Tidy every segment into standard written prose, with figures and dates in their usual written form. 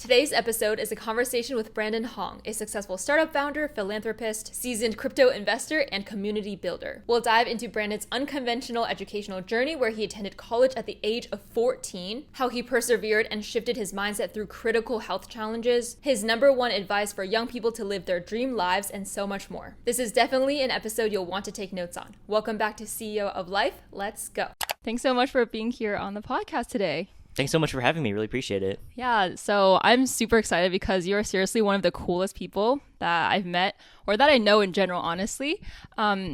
Today's episode is a conversation with Brandon Hong, a successful startup founder, philanthropist, seasoned crypto investor, and community builder. We'll dive into Brandon's unconventional educational journey where he attended college at the age of 14, how he persevered and shifted his mindset through critical health challenges, his number one advice for young people to live their dream lives, and so much more. This is definitely an episode you'll want to take notes on. Welcome back to CEO of Life. Let's go. Thanks so much for being here on the podcast today. Thanks so much for having me. Really appreciate it. Yeah, so I'm super excited because you're seriously one of the coolest people that I've met or that I know in general, honestly.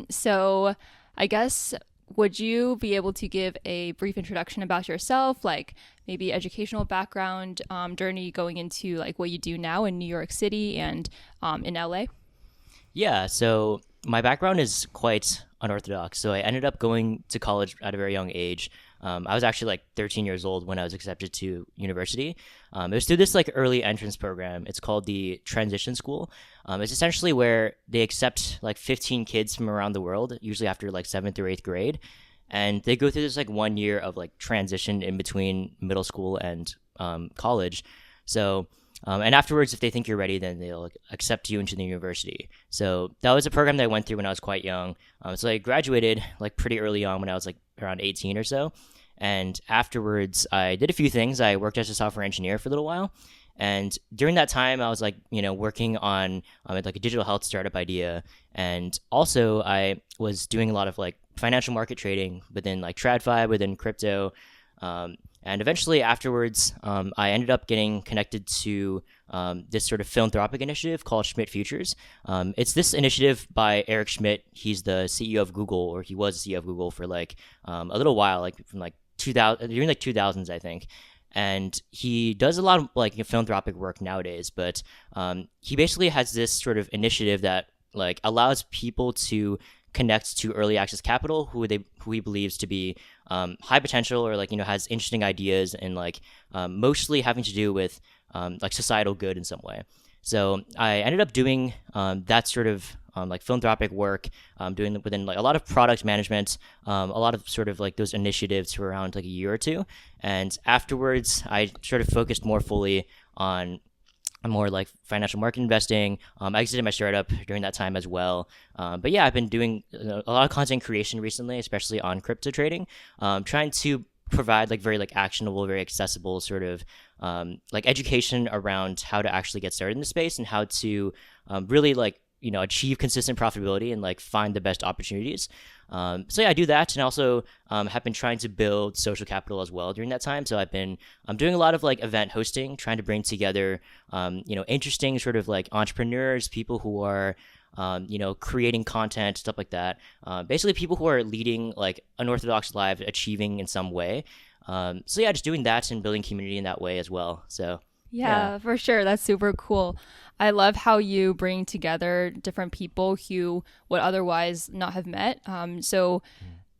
So I guess, would you be able to give a brief introduction about yourself, like maybe educational background, journey going into like what you do now in New York City and in LA? Yeah, so my background is quite unorthodox. So I ended up going to college at a very young age. I was actually like 13 years old when I was accepted to university. It was through this like early entrance program. It's called the Transition School. It's essentially where they accept like 15 kids from around the world, usually after like 7th or 8th grade. And they go through this like 1 year of like transition in between middle school and college. So, and afterwards, if they think you're ready, then they'll like, accept you into the university. So that was a program that I went through when I was quite young. So I graduated like pretty early on when I was like around 18 or so. And afterwards, I did a few things. I worked as a software engineer for a little while. And during that time, I was like, working on like a digital health startup idea. And also I was doing a lot of like financial market trading within like TradFi, within crypto. And eventually afterwards, I ended up getting connected to this sort of philanthropic initiative called Schmidt Futures. It's this initiative by Eric Schmidt. He's the CEO of Google, or he was the CEO of Google for like a little while, like from like 2000, during like 2000s, I think. And he does a lot of like philanthropic work nowadays, but he basically has this sort of initiative that like allows people to connect to early access capital who he believes to be high potential or like has interesting ideas and like mostly having to do with like societal good in some way. So I ended up doing that sort of like philanthropic work, doing within like a lot of product management, a lot of sort of like those initiatives for around like a year or two. And afterwards, I sort of focused more fully on more like financial market investing. I exited my startup during that time as well. But yeah, I've been doing a lot of content creation recently, especially on crypto trading, trying to provide like very like actionable, very accessible sort of like education around how to actually get started in the space and how to really like achieve consistent profitability and like find the best opportunities. So yeah, I do that, and also have been trying to build social capital as well during that time. So I'm doing a lot of like event hosting, trying to bring together interesting sort of like entrepreneurs, people who are creating content, stuff like that. Basically people who are leading like unorthodox lives, achieving in some way. So yeah, just doing that and building community in that way as well. So yeah, for sure. That's super cool. I love how you bring together different people who would otherwise not have met. So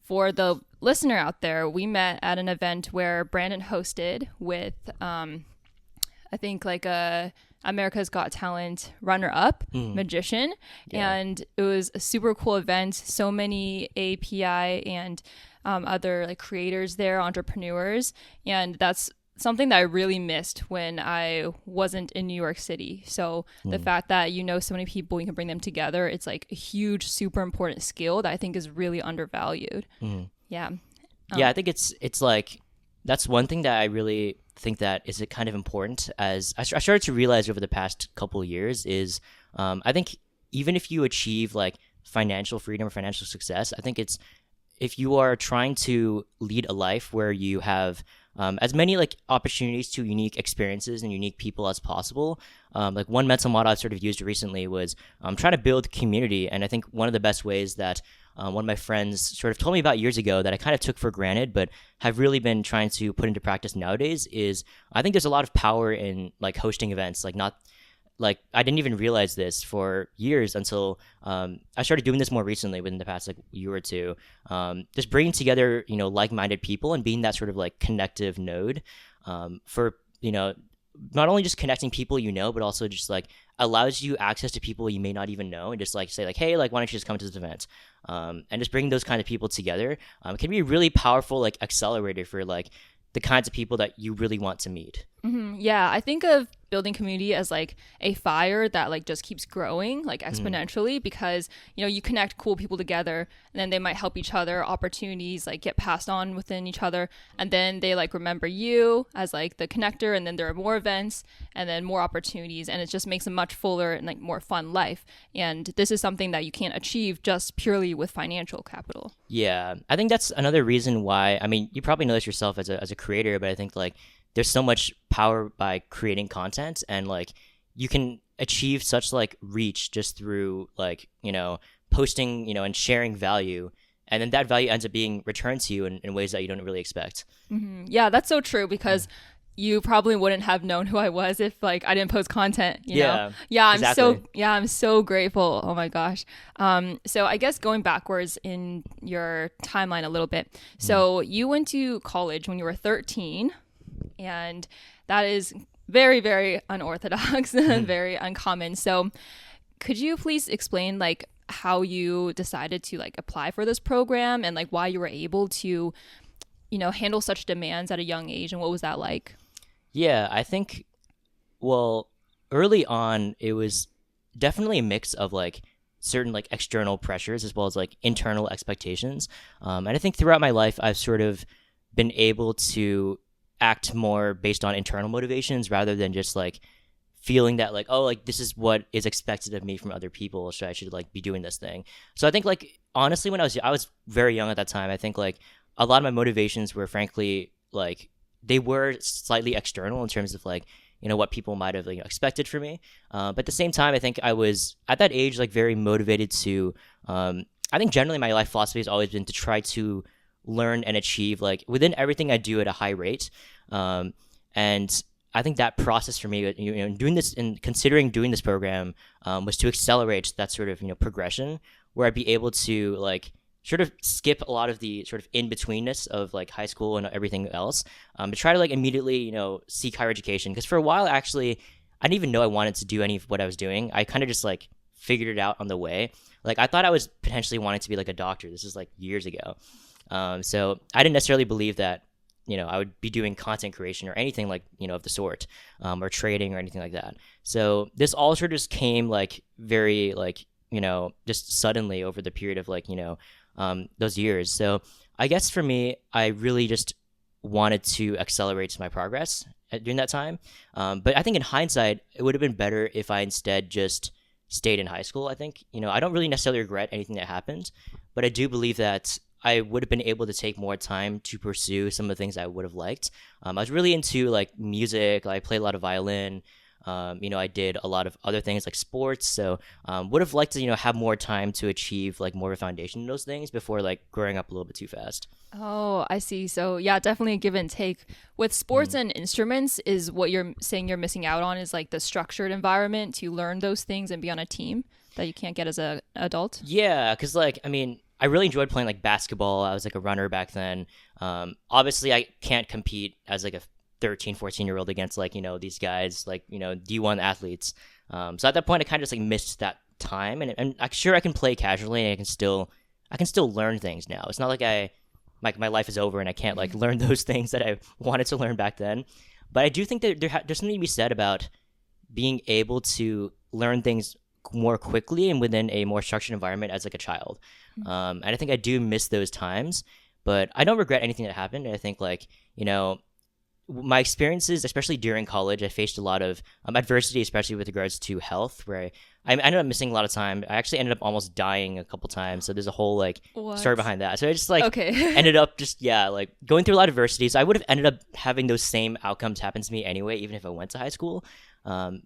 for the listener out there, we met at an event where Brandon hosted with, I think like a America's Got Talent runner-up magician. Yeah. And it was a super cool event. So many API and other like creators there, entrepreneurs. And that's something that I really missed when I wasn't in New York City. So the fact that so many people, you can bring them together, it's like a huge, super important skill that I think is really undervalued. Yeah. Yeah, I think it's like, that's one thing that I really think that is kind of important, as I started to realize over the past couple of years is, I think even if you achieve like financial freedom or financial success, I think it's, if you are trying to lead a life where you have as many like opportunities to unique experiences and unique people as possible. Like one mental model I've sort of used recently was trying to build community. And I think one of the best ways that one of my friends sort of told me about years ago that I kind of took for granted, but have really been trying to put into practice nowadays is I think there's a lot of power in like hosting events, like I didn't even realize this for years until I started doing this more recently within the past like year or two. Just bringing together, like-minded people and being that sort of like connective node for, not only just connecting people, but also just like allows you access to people you may not even know and just like say like, hey, like, why don't you just come to this event? And just bringing those kind of people together can be a really powerful like accelerator for like the kinds of people that you really want to meet. Yeah, I think of building community as like a fire that like just keeps growing like exponentially because you connect cool people together and then they might help each other, opportunities like get passed on within each other, and then they like remember you as like the connector, and then there are more events and then more opportunities, and it just makes a much fuller and like more fun life. And this is something that you can't achieve just purely with financial capital. Yeah, I think that's another reason why. I mean, you probably know this yourself as a creator, but I think like there's so much power by creating content, and like you can achieve such like reach just through like posting and sharing value, and then that value ends up being returned to you in ways that you don't really expect. Yeah, that's so true because you probably wouldn't have known who I was if like I didn't post content, you know? Yeah, exactly. I'm so grateful. Oh my gosh. So I guess going backwards in your timeline a little bit. So you went to college when you were 13, and that is very, very unorthodox and very uncommon. So could you please explain like how you decided to like apply for this program and like why you were able to handle such demands at a young age, and what was that like? Yeah, I think, well, early on, it was definitely a mix of like certain like external pressures as well as like internal expectations. And I think throughout my life, I've sort of been able to act more based on internal motivations rather than just like feeling that like, oh, like this is what is expected of me from other people, so I should like be doing this thing. So I think like honestly, when I was very young at that time, I think like a lot of my motivations were frankly like they were slightly external in terms of like what people might have expected from me. But at the same time, I think I was at that age like very motivated to. I think generally my life philosophy has always been to try to learn and achieve like within everything I do at a high rate. And I think that process for me, doing this and considering doing this program, was to accelerate that sort of progression where I'd be able to like sort of skip a lot of the sort of in-betweenness of like high school and everything else, to try to like immediately seek higher education. Because for a while actually I didn't even know I wanted to do any of what I was doing. I kind of just like figured it out on the way. Like I thought I was potentially wanting to be like a doctor. This is like years ago. So I didn't necessarily believe that I would be doing content creation or anything like of the sort, or trading or anything like that. So this all sort of just came like very like just suddenly over the period of like those years. So I guess for me, I really just wanted to accelerate my progress during that time. But I think in hindsight, it would have been better if I instead just stayed in high school. I think I don't really necessarily regret anything that happened, but I do believe that I would have been able to take more time to pursue some of the things I would have liked. I was really into like music. I played a lot of violin. I did a lot of other things like sports. So would have liked to have more time to achieve like more of a foundation in those things before like growing up a little bit too fast. Oh, I see. So yeah, definitely a give and take. With sports and instruments, is what you're saying you're missing out on is like the structured environment to learn those things and be on a team that you can't get as an adult? Yeah, because like I mean, I really enjoyed playing like basketball. I was like a runner back then. Obviously, I can't compete as like a 13, 14-year-old against like these guys like D1 athletes. So at that point, I kind of just like missed that time, and I'm sure I can play casually, and I can still learn things now. It's not like my life is over and I can't like learn those things that I wanted to learn back then. But I do think that there's something to be said about being able to learn things more quickly and within a more structured environment as like a child. And I think I do miss those times, but I don't regret anything that happened. And I think like, my experiences, especially during college, I faced a lot of adversity, especially with regards to health, where I ended up missing a lot of time. I actually ended up almost dying a couple times. So there's a whole like story behind that. So I just like ended up just, like going through a lot of adversity. So I would have ended up having those same outcomes happen to me anyway, even if I went to high school.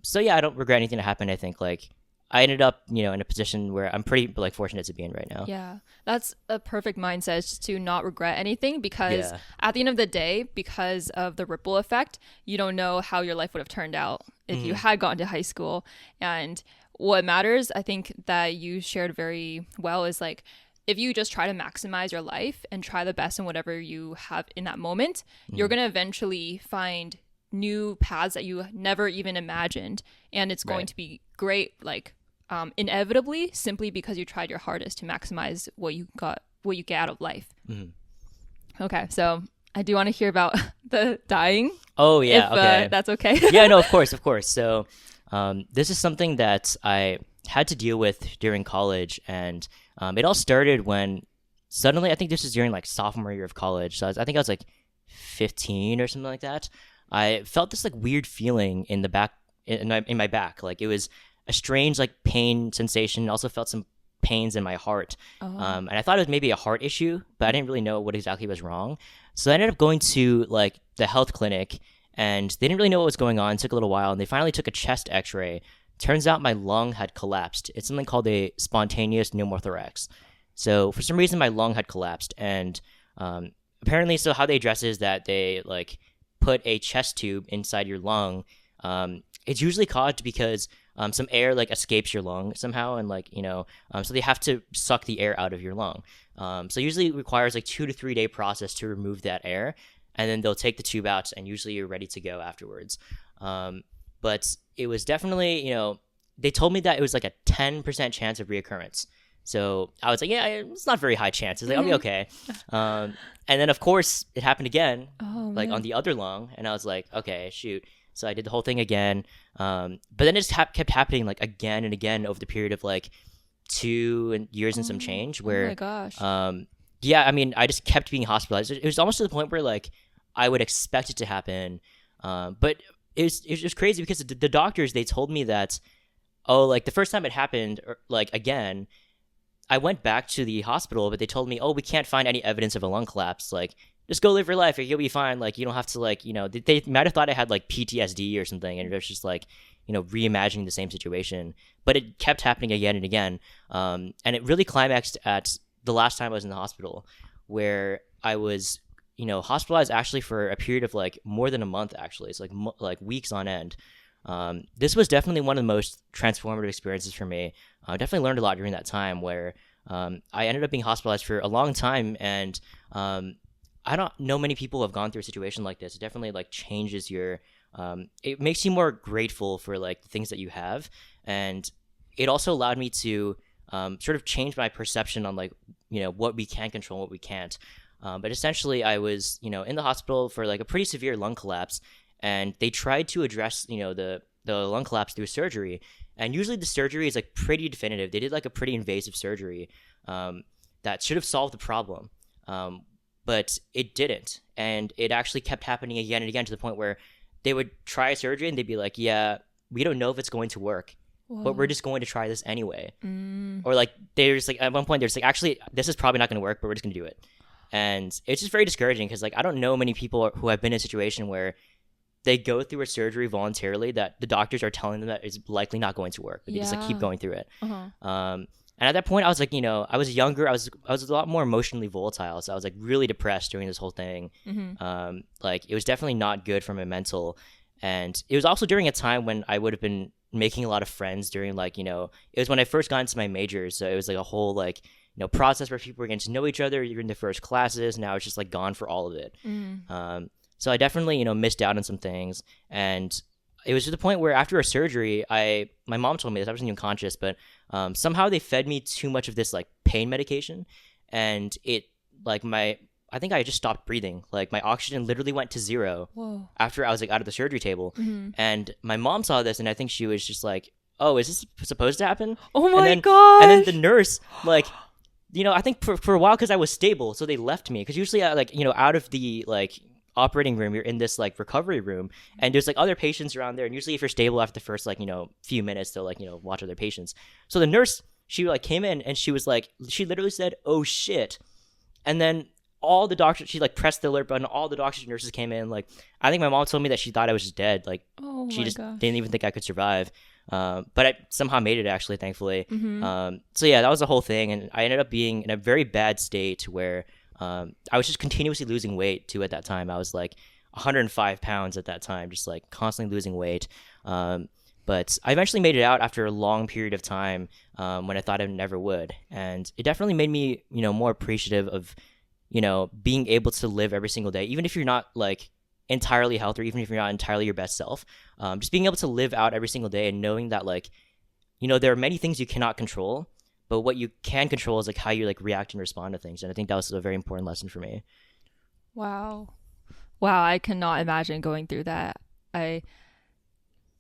So yeah, I don't regret anything that happened. I think like I ended up, in a position where I'm pretty like fortunate to be in right now. Yeah, that's a perfect mindset, just to not regret anything, because at the end of the day, because of the ripple effect, you don't know how your life would have turned out if you had gone to high school. And what matters, I think that you shared very well, is like, if you just try to maximize your life and try the best in whatever you have in that moment, you're going to eventually find new paths that you never even imagined. And it's going to be great, like, inevitably, simply because you tried your hardest to maximize what you get out of life. Okay, so I do want to hear about the dying, Oh if yeah, okay. that's okay. Yeah, no, of course, of course. So, this is something that I had to deal with during college, and it all started when suddenly, I think this was during like sophomore year of college. So I think I was like 15 or something like that. I felt this like weird feeling in the back, in my back, like it was a strange like pain sensation. Also felt some pains in my heart, Oh. and I thought it was maybe a heart issue, but I didn't really know what exactly was wrong. So I ended up going to like the health clinic, and they didn't really know what was going on. It took a little while, and they finally took a chest X-ray. Turns out my lung had collapsed. It's something called a spontaneous pneumothorax. So for some reason, my lung had collapsed, and apparently, so how they address it is that they like put a chest tube inside your lung. It's usually caused because some air like escapes your lung somehow, and like so they have to suck the air out of your lung. So usually it requires like 2 to 3 day process to remove that air, and then they'll take the tube out, and usually you're ready to go afterwards. But it was definitely, they told me that it was like a 10% chance of reoccurrence. So I was like, yeah, it's not very high chances. Like, I'll be okay. And then, of course, it happened again, Oh, like man. on the other lung. And I was like, okay, shoot. So I did the whole thing again. But then it just kept happening like again and again over the period of like 2 years and some change Oh my where, gosh. yeah, I mean, I just kept being hospitalized. It was almost to the point where like I would expect it to happen. But it was just crazy because the doctors, they told me that, oh, like the first time it happened, like again, I went back to the hospital, but they told me, oh, we can't find any evidence of a lung collapse. Like, just go live your life, or you'll be fine. Like, you don't have to, like, they might have thought I had, like, PTSD or something, and it was just, like, reimagining the same situation. But it kept happening again and again. And it really climaxed at the last time I was in the hospital, where I was, hospitalized actually for a period of, like, more than a month, actually. It's, like weeks on end. This was definitely one of the most transformative experiences for me. I definitely learned a lot during that time where I ended up being hospitalized for a long time, and I don't know many people who have gone through a situation like this. It definitely like changes your, it makes you more grateful for like the things that you have, and it also allowed me to sort of change my perception on like what we can control, what we can't. But essentially, I was in the hospital for like a pretty severe lung collapse, and they tried to address the lung collapse through surgery. And usually the surgery is like pretty definitive. They did like a pretty invasive surgery that should have solved the problem, but it didn't. And it actually kept happening again and again to the point where they would try a surgery and they'd be like, yeah, we don't know if it's going to work, but we're Whoa. just going to try this anyway. Mm. Or like there's like at one point there's like, actually this is probably not going to work, but we're just going to do it. And it's just very discouraging because like I don't know many people who have been in a situation where they go through a surgery voluntarily that the doctors are telling them that it's likely not going to work, but they just like keep Yeah. going through it. Uh-huh. And at that point, I was like, I was younger. I was a lot more emotionally volatile, so I was like really depressed during this whole thing. Like it was definitely not good for my mental, and it was also during a time when I would have been making a lot of friends during like it was when I first got into my majors, so it was like a whole like process where people were getting to know each other. You're in the first classes. Now it's just like gone for all of it. So I definitely, missed out on some things. And it was to the point where after a surgery, my mom told me this, I wasn't even conscious, but somehow they fed me too much of this like pain medication. And it like I think I just stopped breathing. Like my oxygen literally went to zero Whoa. after I was like out of the surgery table. And my mom saw this and I think she was just like, oh, is this supposed to happen? Oh And my then, gosh. and then the nurse, like, I think for a while because I was stable, so they left me. Because usually, like, out of the like operating room, you're in this like recovery room, and there's like other patients around there. And usually, if you're stable after the first like few minutes, they'll like watch other patients. So the nurse, she like came in and she was like, she literally said, "Oh shit," and then all the doctors, she like pressed the alert button. All the doctors and nurses came in. Like, I think my mom told me that she thought I was just dead. Like, Oh she my just gosh. didn't even think I could survive. But I somehow made it actually, thankfully. Mm-hmm. So yeah, that was the whole thing, and I ended up being in a very bad state where I was just continuously losing weight too. At that time, I was like 105 pounds at that time, just like constantly losing weight. But I eventually made it out after a long period of time when I thought I never would, and it definitely made me more appreciative of being able to live every single day, even if you're not like entirely healthy, or even if you're not entirely your best self. Just being able to live out every single day and knowing that like there are many things you cannot control, but what you can control is like how you like react and respond to things. And I think that was a very important lesson for me. Wow. Wow, I cannot imagine going through that. I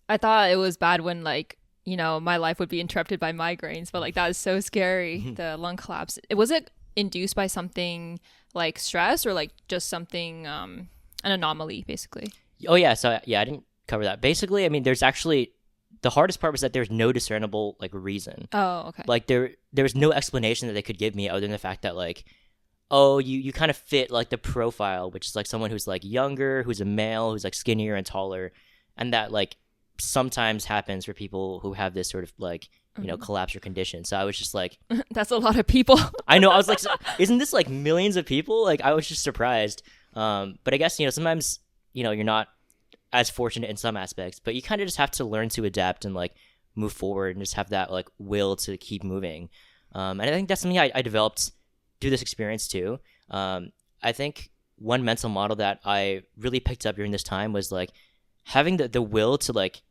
I thought it was bad when like, my life would be interrupted by migraines, but like that is so scary, the lung collapse. Was it induced by something like stress or like just something an anomaly basically? Oh yeah, so yeah, I didn't cover that. Basically, I mean, there's actually the hardest part was that there's no discernible like reason. Oh, okay. Like there was no explanation that they could give me other than the fact that like, oh, you kind of fit like the profile, which is like someone who's like younger, who's a male, who's like skinnier and taller, and that like sometimes happens for people who have this sort of like collapse or condition. So I was just like, That's a lot of people. I know, I was like, isn't this like millions of people? Like I was just surprised. But I guess sometimes you're not as fortunate in some aspects, but you kind of just have to learn to adapt and like move forward and just have that like will to keep moving. And I think that's something I developed through this experience too. I think one mental model that I really picked up during this time was like having the will to like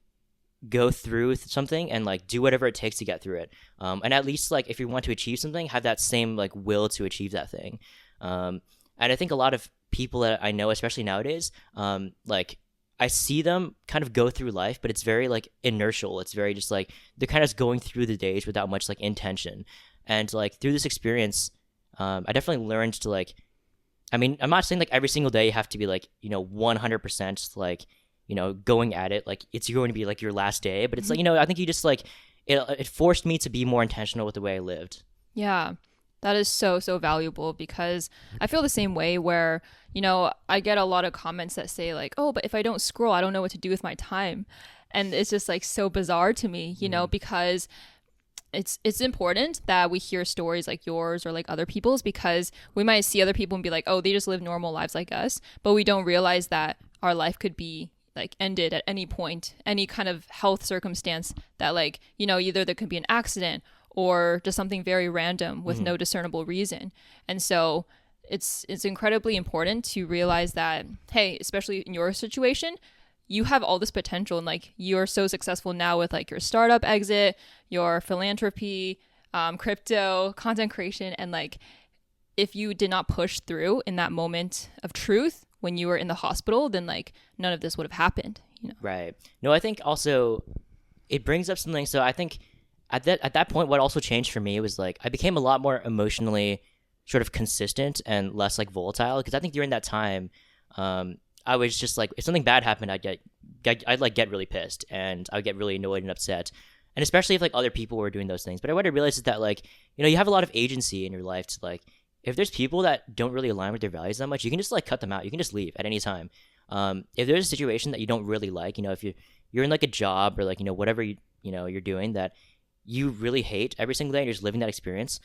go through something and like do whatever it takes to get through it. And at least like if you want to achieve something, have that same like will to achieve that thing. And I think a lot of people that I know, especially nowadays, like I see them kind of go through life, but it's very like inertial. It's very just like they're kind of going through the days without much like intention. And like through this experience, I definitely learned to like, I mean, I'm not saying like every single day you have to be like, 100% like, going at it. Like it's going to be like your last day, but it's like, I think you just like, it forced me to be more intentional with the way I lived. Yeah. That is so, so valuable because I feel the same way where, I get a lot of comments that say like, oh, but if I don't scroll, I don't know what to do with my time. And it's just like so bizarre to me, because it's important that we hear stories like yours or like other people's, because we might see other people and be like, oh, they just live normal lives like us. But we don't realize that our life could be like ended at any point, any kind of health circumstance that like, either there could be an accident or just something very random with no discernible reason. And so it's incredibly important to realize that, hey, especially in your situation, you have all this potential and like you're so successful now with like your startup exit, your philanthropy, crypto, content creation. And like, if you did not push through in that moment of truth when you were in the hospital, then like none of this would have happened, Right. No, I think also it brings up something. So I think at that point, what also changed for me was like I became a lot more emotionally sort of consistent and less like volatile. Because I think during that time, I was just like, if something bad happened, I'd like get really pissed and I would get really annoyed and upset. And especially if like other people were doing those things. But what I realized is that like, you have a lot of agency in your life to like, if there's people that don't really align with their values that much, you can just like cut them out. You can just leave at any time. If there's a situation that you don't really like, if you're in like a job or like, whatever you're doing that you really hate every single day and you're just living that experience,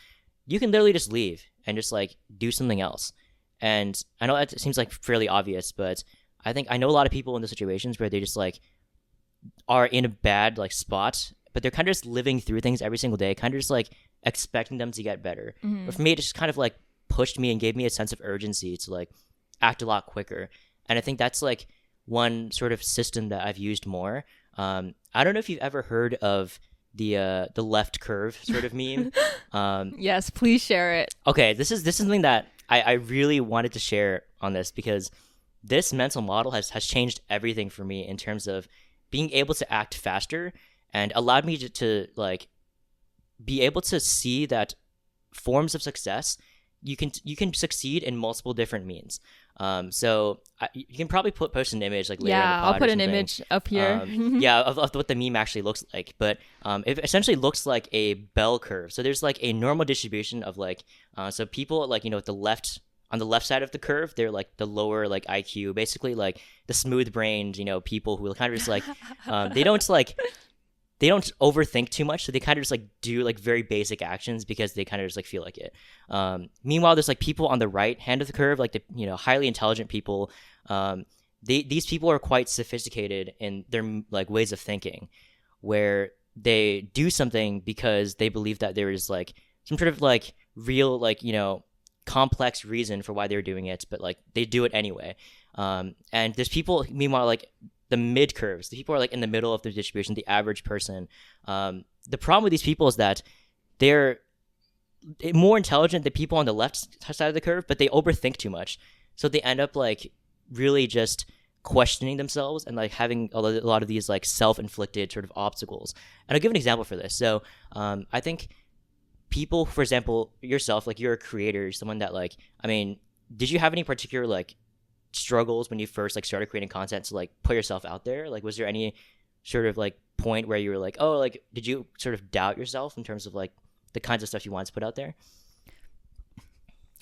you can literally just leave and just like do something else. And I know that seems like fairly obvious, but I think I know a lot of people in the situations where they just like are in a bad like spot, but they're kind of just living through things every single day, kind of just like expecting them to get better. But for me, it just kind of like pushed me and gave me a sense of urgency to like act a lot quicker. And I think that's like one sort of system that I've used more. I don't know if you've ever heard of the left curve sort of meme. Yes, please share it. Okay, this is something that I really wanted to share on this because this mental model has changed everything for me in terms of being able to act faster and allowed me to like be able to see that forms of success you can succeed in multiple different means. So you can probably post an image like later in the pod I'll put or an something. image up here. Of what the meme actually looks like. But it essentially looks like a bell curve. So there's like a normal distribution of like so people like at the left, on the left side of the curve, they're like the lower like IQ, basically like the smooth brained people who kind of just like they don't overthink too much, so they kind of just like do like very basic actions because they kind of just like feel like it. Meanwhile, there's like people on the right hand of the curve, like the highly intelligent people. These people are quite sophisticated in their like ways of thinking, where they do something because they believe that there is like some sort of like real like complex reason for why they're doing it, but like they do it anyway. And there's people meanwhile like the mid curves. The people are like in the middle of the distribution, the average person. The problem with these people is that they're more intelligent than people on the left side of the curve, but they overthink too much. So they end up like really just questioning themselves and like having a lot of these like self-inflicted sort of obstacles. And I'll give an example for this. So I think people, for example, yourself, like you're a creator, someone that like, I mean, did you have any particular like struggles when you first like started creating content to like put yourself out there? Like, was there any sort of like point where you were like, oh, like, did you sort of doubt yourself in terms of like the kinds of stuff you wanted to put out there?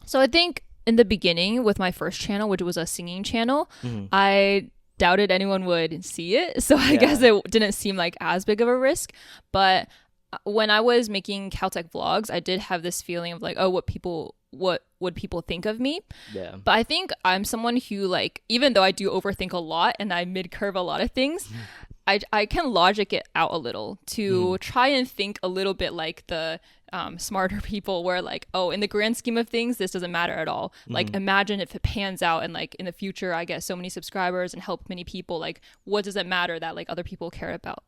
So I think in the beginning with my first channel, which was a singing channel, I doubted anyone would see it. So I guess it didn't seem like as big of a risk. But when I was making Caltech vlogs, I did have this feeling of like, oh, what would people think of me? Yeah. But I think I'm someone who, like, even though I do overthink a lot and I mid-curve a lot of things, I can logic it out a little to try and think a little bit like the smarter people, where like, oh, in the grand scheme of things, this doesn't matter at all. Like, imagine if it pans out and like in the future I get so many subscribers and help many people, like, what does it matter that like other people care about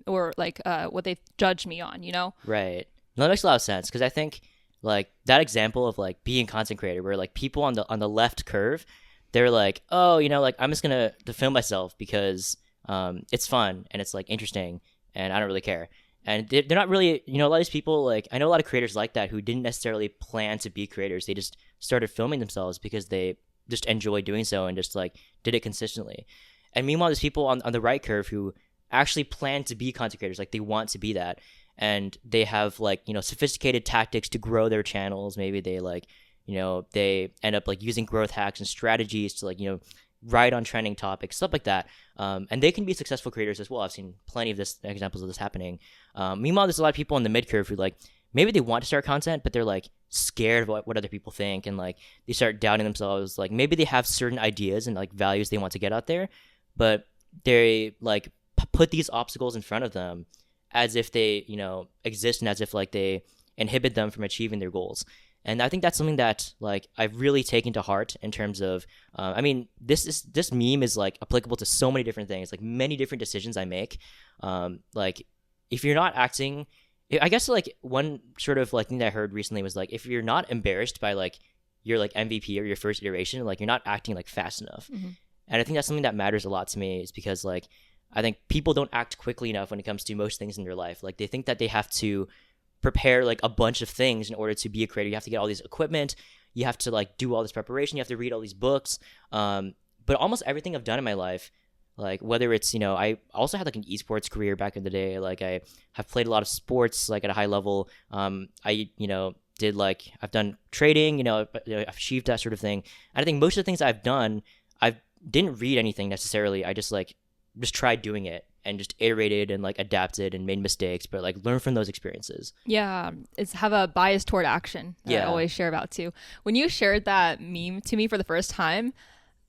or like what they judge me on, you know? Right. No, that makes a lot of sense, because I think like that example of like being a content creator where like people on the left curve, they're like, oh, you know, like I'm just gonna to film myself because it's fun and it's like interesting and I don't really care. And they're not really, you know, a lot of these people, like, I know a lot of creators like that who didn't necessarily plan to be creators. They just started filming themselves because they just enjoy doing so and just like did it consistently. And meanwhile, there's people on the right curve who actually plan to be content creators. Like, they want to be that. And they have like, you know, sophisticated tactics to grow their channels. Maybe they like, you know, they end up like using growth hacks and strategies to like, you know, write on trending topics, stuff like that. And they can be successful creators as well. I've seen plenty of examples of this happening. Meanwhile, there's a lot of people in the mid curve who like, maybe they want to start content, but they're like scared of what other people think. And like, they start doubting themselves. Like, maybe they have certain ideas and like values they want to get out there, but they like put these obstacles in front of them as if they, you know, exist and as if like they inhibit them from achieving their goals. And I think that's something that like I've really taken to heart in terms of, I mean, this meme is like applicable to so many different things, like many different decisions I make. Like, if you're not acting, I guess like one sort of like thing that I heard recently was like, if you're not embarrassed by like your like MVP or your first iteration, like you're not acting like fast enough. And I think that's something that matters a lot to me, is because like I think people don't act quickly enough when it comes to most things in their life. Like, they think that they have to prepare like a bunch of things in order to be a creator. You have to get all these equipment, you have to like do all this preparation, you have to read all these books. But almost everything I've done in my life, like whether it's, you know, I also had like an esports career back in the day. Like, I have played a lot of sports like at a high level. I, you know, did like, I've done trading, you know, I've achieved that sort of thing. And I think most of the things I've done, I didn't read anything necessarily. I just tried doing it and just iterated and like adapted and made mistakes, but like learn from those experiences. Yeah, it's have a bias toward action that I always share about too. When you shared that meme to me for the first time,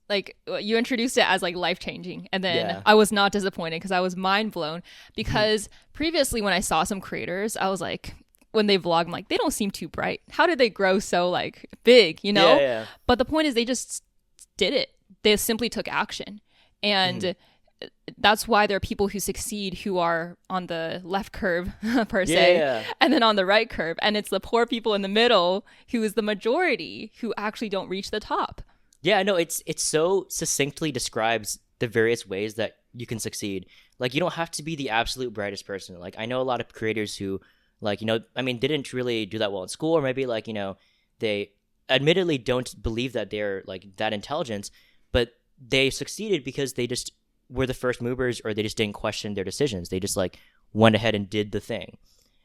like, you introduced it as like life-changing, and then I was not disappointed because I was mind blown, because previously when I saw some creators, I was like, when they vlog, I'm like, they don't seem too bright. How did they grow so like big, you know? Yeah. But the point is, they just did it. They simply took action. And that's why there are people who succeed who are on the left curve per se, and then on the right curve, and it's the poor people in the middle who is the majority who actually don't reach the top. No, it's so succinctly describes the various ways that you can succeed. Like, you don't have to be the absolute brightest person. Like, I know a lot of creators who, like, you know, I mean, didn't really do that well in school, or maybe like, you know, they admittedly don't believe that they're like that intelligent, but they succeeded because they just were the first movers, or they just didn't question their decisions. They just like went ahead and did the thing.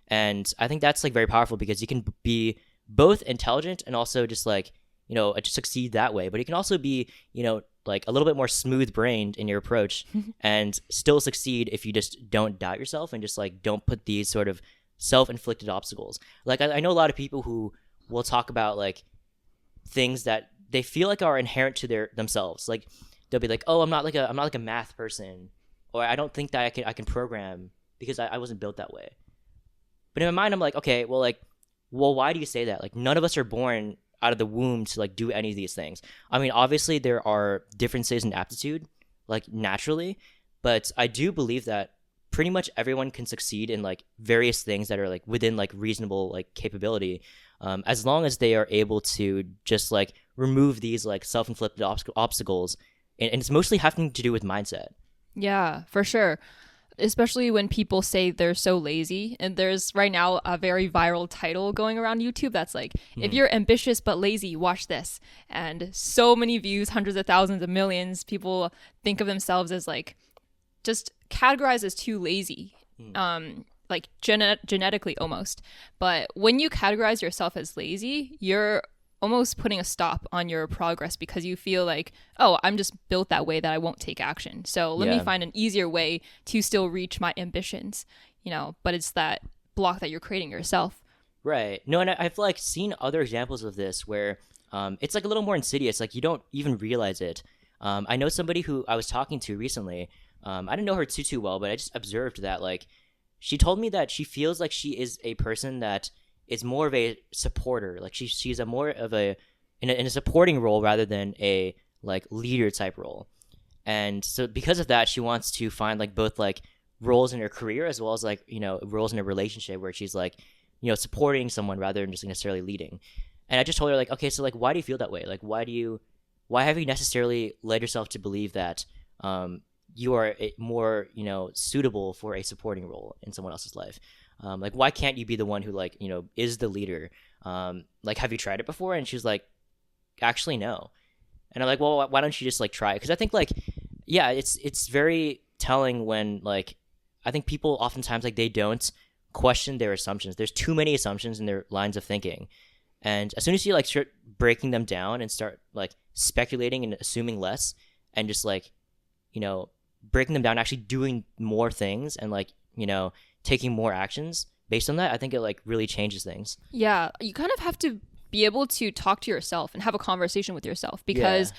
And I think that's like very powerful, because you can be both intelligent and also just like, you know, just succeed that way. But you can also be, you know, like a little bit more smooth brained in your approach and still succeed if you just don't doubt yourself and just like don't put these sort of self-inflicted obstacles. Like, I know a lot of people who will talk about like things that they feel like are inherent to themselves. Like, they'll be like, oh, I'm not like a math person, or I don't think that I can program because I wasn't built that way. But in my mind, I'm like, okay, well, why do you say that? Like, none of us are born out of the womb to like do any of these things. I mean, obviously there are differences in aptitude, like naturally, but I do believe that pretty much everyone can succeed in like various things that are like within like reasonable like capability, as long as they are able to just like remove these like self-inflicted obstacles, and it's mostly having to do with mindset. Yeah, for sure. Especially when people say they're so lazy. And there's right now a very viral title going around YouTube that's like, if you're ambitious but lazy, watch this. And so many views, hundreds of thousands of millions. People think of themselves as like just categorized as too lazy. Like genetically almost. But when you categorize yourself as lazy, you're almost putting a stop on your progress because you feel like, oh, I'm just built that way that I won't take action. So let me find an easier way to still reach my ambitions, but it's that block that you're creating yourself. Right. No, and I've like seen other examples of this where it's like a little more insidious. Like you don't even realize it. I know somebody who I was talking to recently. I didn't know her too well, but I just observed that like she told me that she feels like she is a person that is more of a supporter. Like she's a more of a in a supporting role rather than a like leader type role. And so because of that, she wants to find like both like roles in her career as well as like roles in a relationship where she's like supporting someone rather than just necessarily leading. And I just told her like, okay, so like why do you feel that way? Like why have you necessarily led yourself to believe that you are more suitable for a supporting role in someone else's life? Like why can't you be the one who like is the leader? Like have you tried it before? And she's like, actually no. And I'm like, well, why don't you just like try it? Because I think like it's very telling when like I think people oftentimes like they don't question their assumptions. There's too many assumptions in their lines of thinking, and as soon as you like start breaking them down and start like speculating and assuming less and just like breaking them down, actually doing more things and like taking more actions based on that, I think it like really changes things. Yeah, you kind of have to be able to talk to yourself and have a conversation with yourself because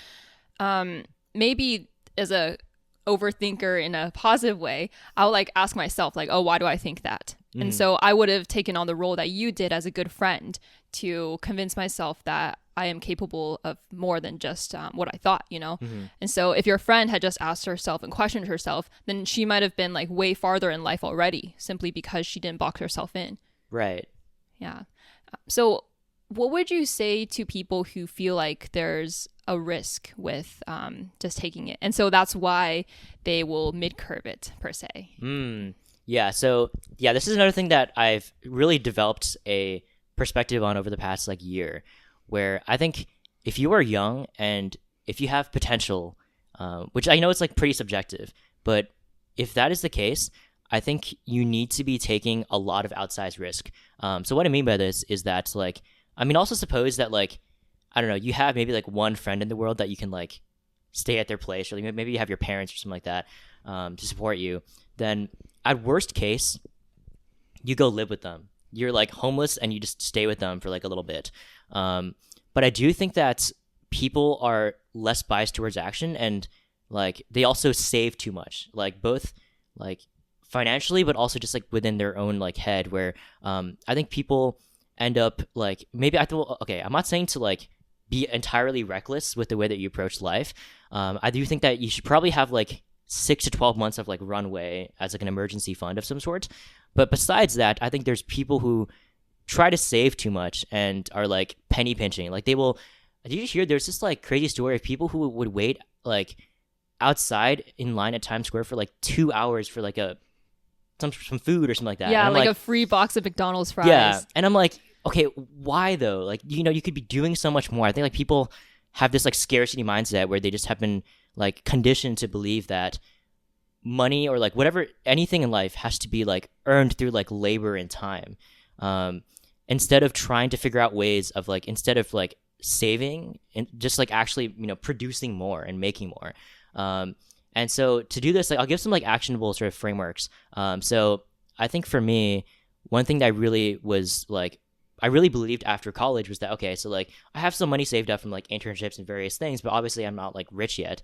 maybe as a overthinker in a positive way, I'll like ask myself like, oh, why do I think that? And so I would have taken on the role that you did as a good friend to convince myself that I am capable of more than just what I thought, And so if your friend had just asked herself and questioned herself, then she might have been like way farther in life already simply because she didn't box herself in. Right. Yeah. So what would you say to people who feel like there's a risk with just taking it? And so that's why they will mid-curve it per se. Yeah. So this is another thing that I've really developed a perspective on over the past like year, where I think if you are young and if you have potential, which I know it's like pretty subjective, but if that is the case, I think you need to be taking a lot of outsized risk. So what I mean by this is that like, I mean, also suppose that like, I don't know, you have maybe like one friend in the world that you can like stay at their place, or like maybe you have your parents or something like that to support you. Then at worst case, you go live with them. You're like homeless and you just stay with them for like a little bit. But I do think that people are less biased towards action, and like they also save too much, like both like financially, but also just like within their own like head, where I think people end up like maybe I'm not saying to like be entirely reckless with the way that you approach life. I do think that you should probably have like 6 to 12 months of like runway as like an emergency fund of some sort. But besides that, I think there's people who try to save too much and are like penny pinching. Like they will. Did you hear? There's this like crazy story of people who would wait like outside in line at Times Square for like 2 hours for like some food or something like that. Yeah, like a free box of McDonald's fries. Yeah, and I'm like, okay, why though? Like you could be doing so much more. I think like people have this like scarcity mindset where they just have been like conditioned to believe that money or like whatever, anything in life has to be like earned through like labor and time, instead of trying to figure out ways of like, instead of like saving and just like actually producing more and making more. And so to do this, like I'll give some like actionable sort of frameworks. So I think for me, one thing that I really believed after college was that, okay, so like I have some money saved up from like internships and various things, but obviously I'm not like rich yet.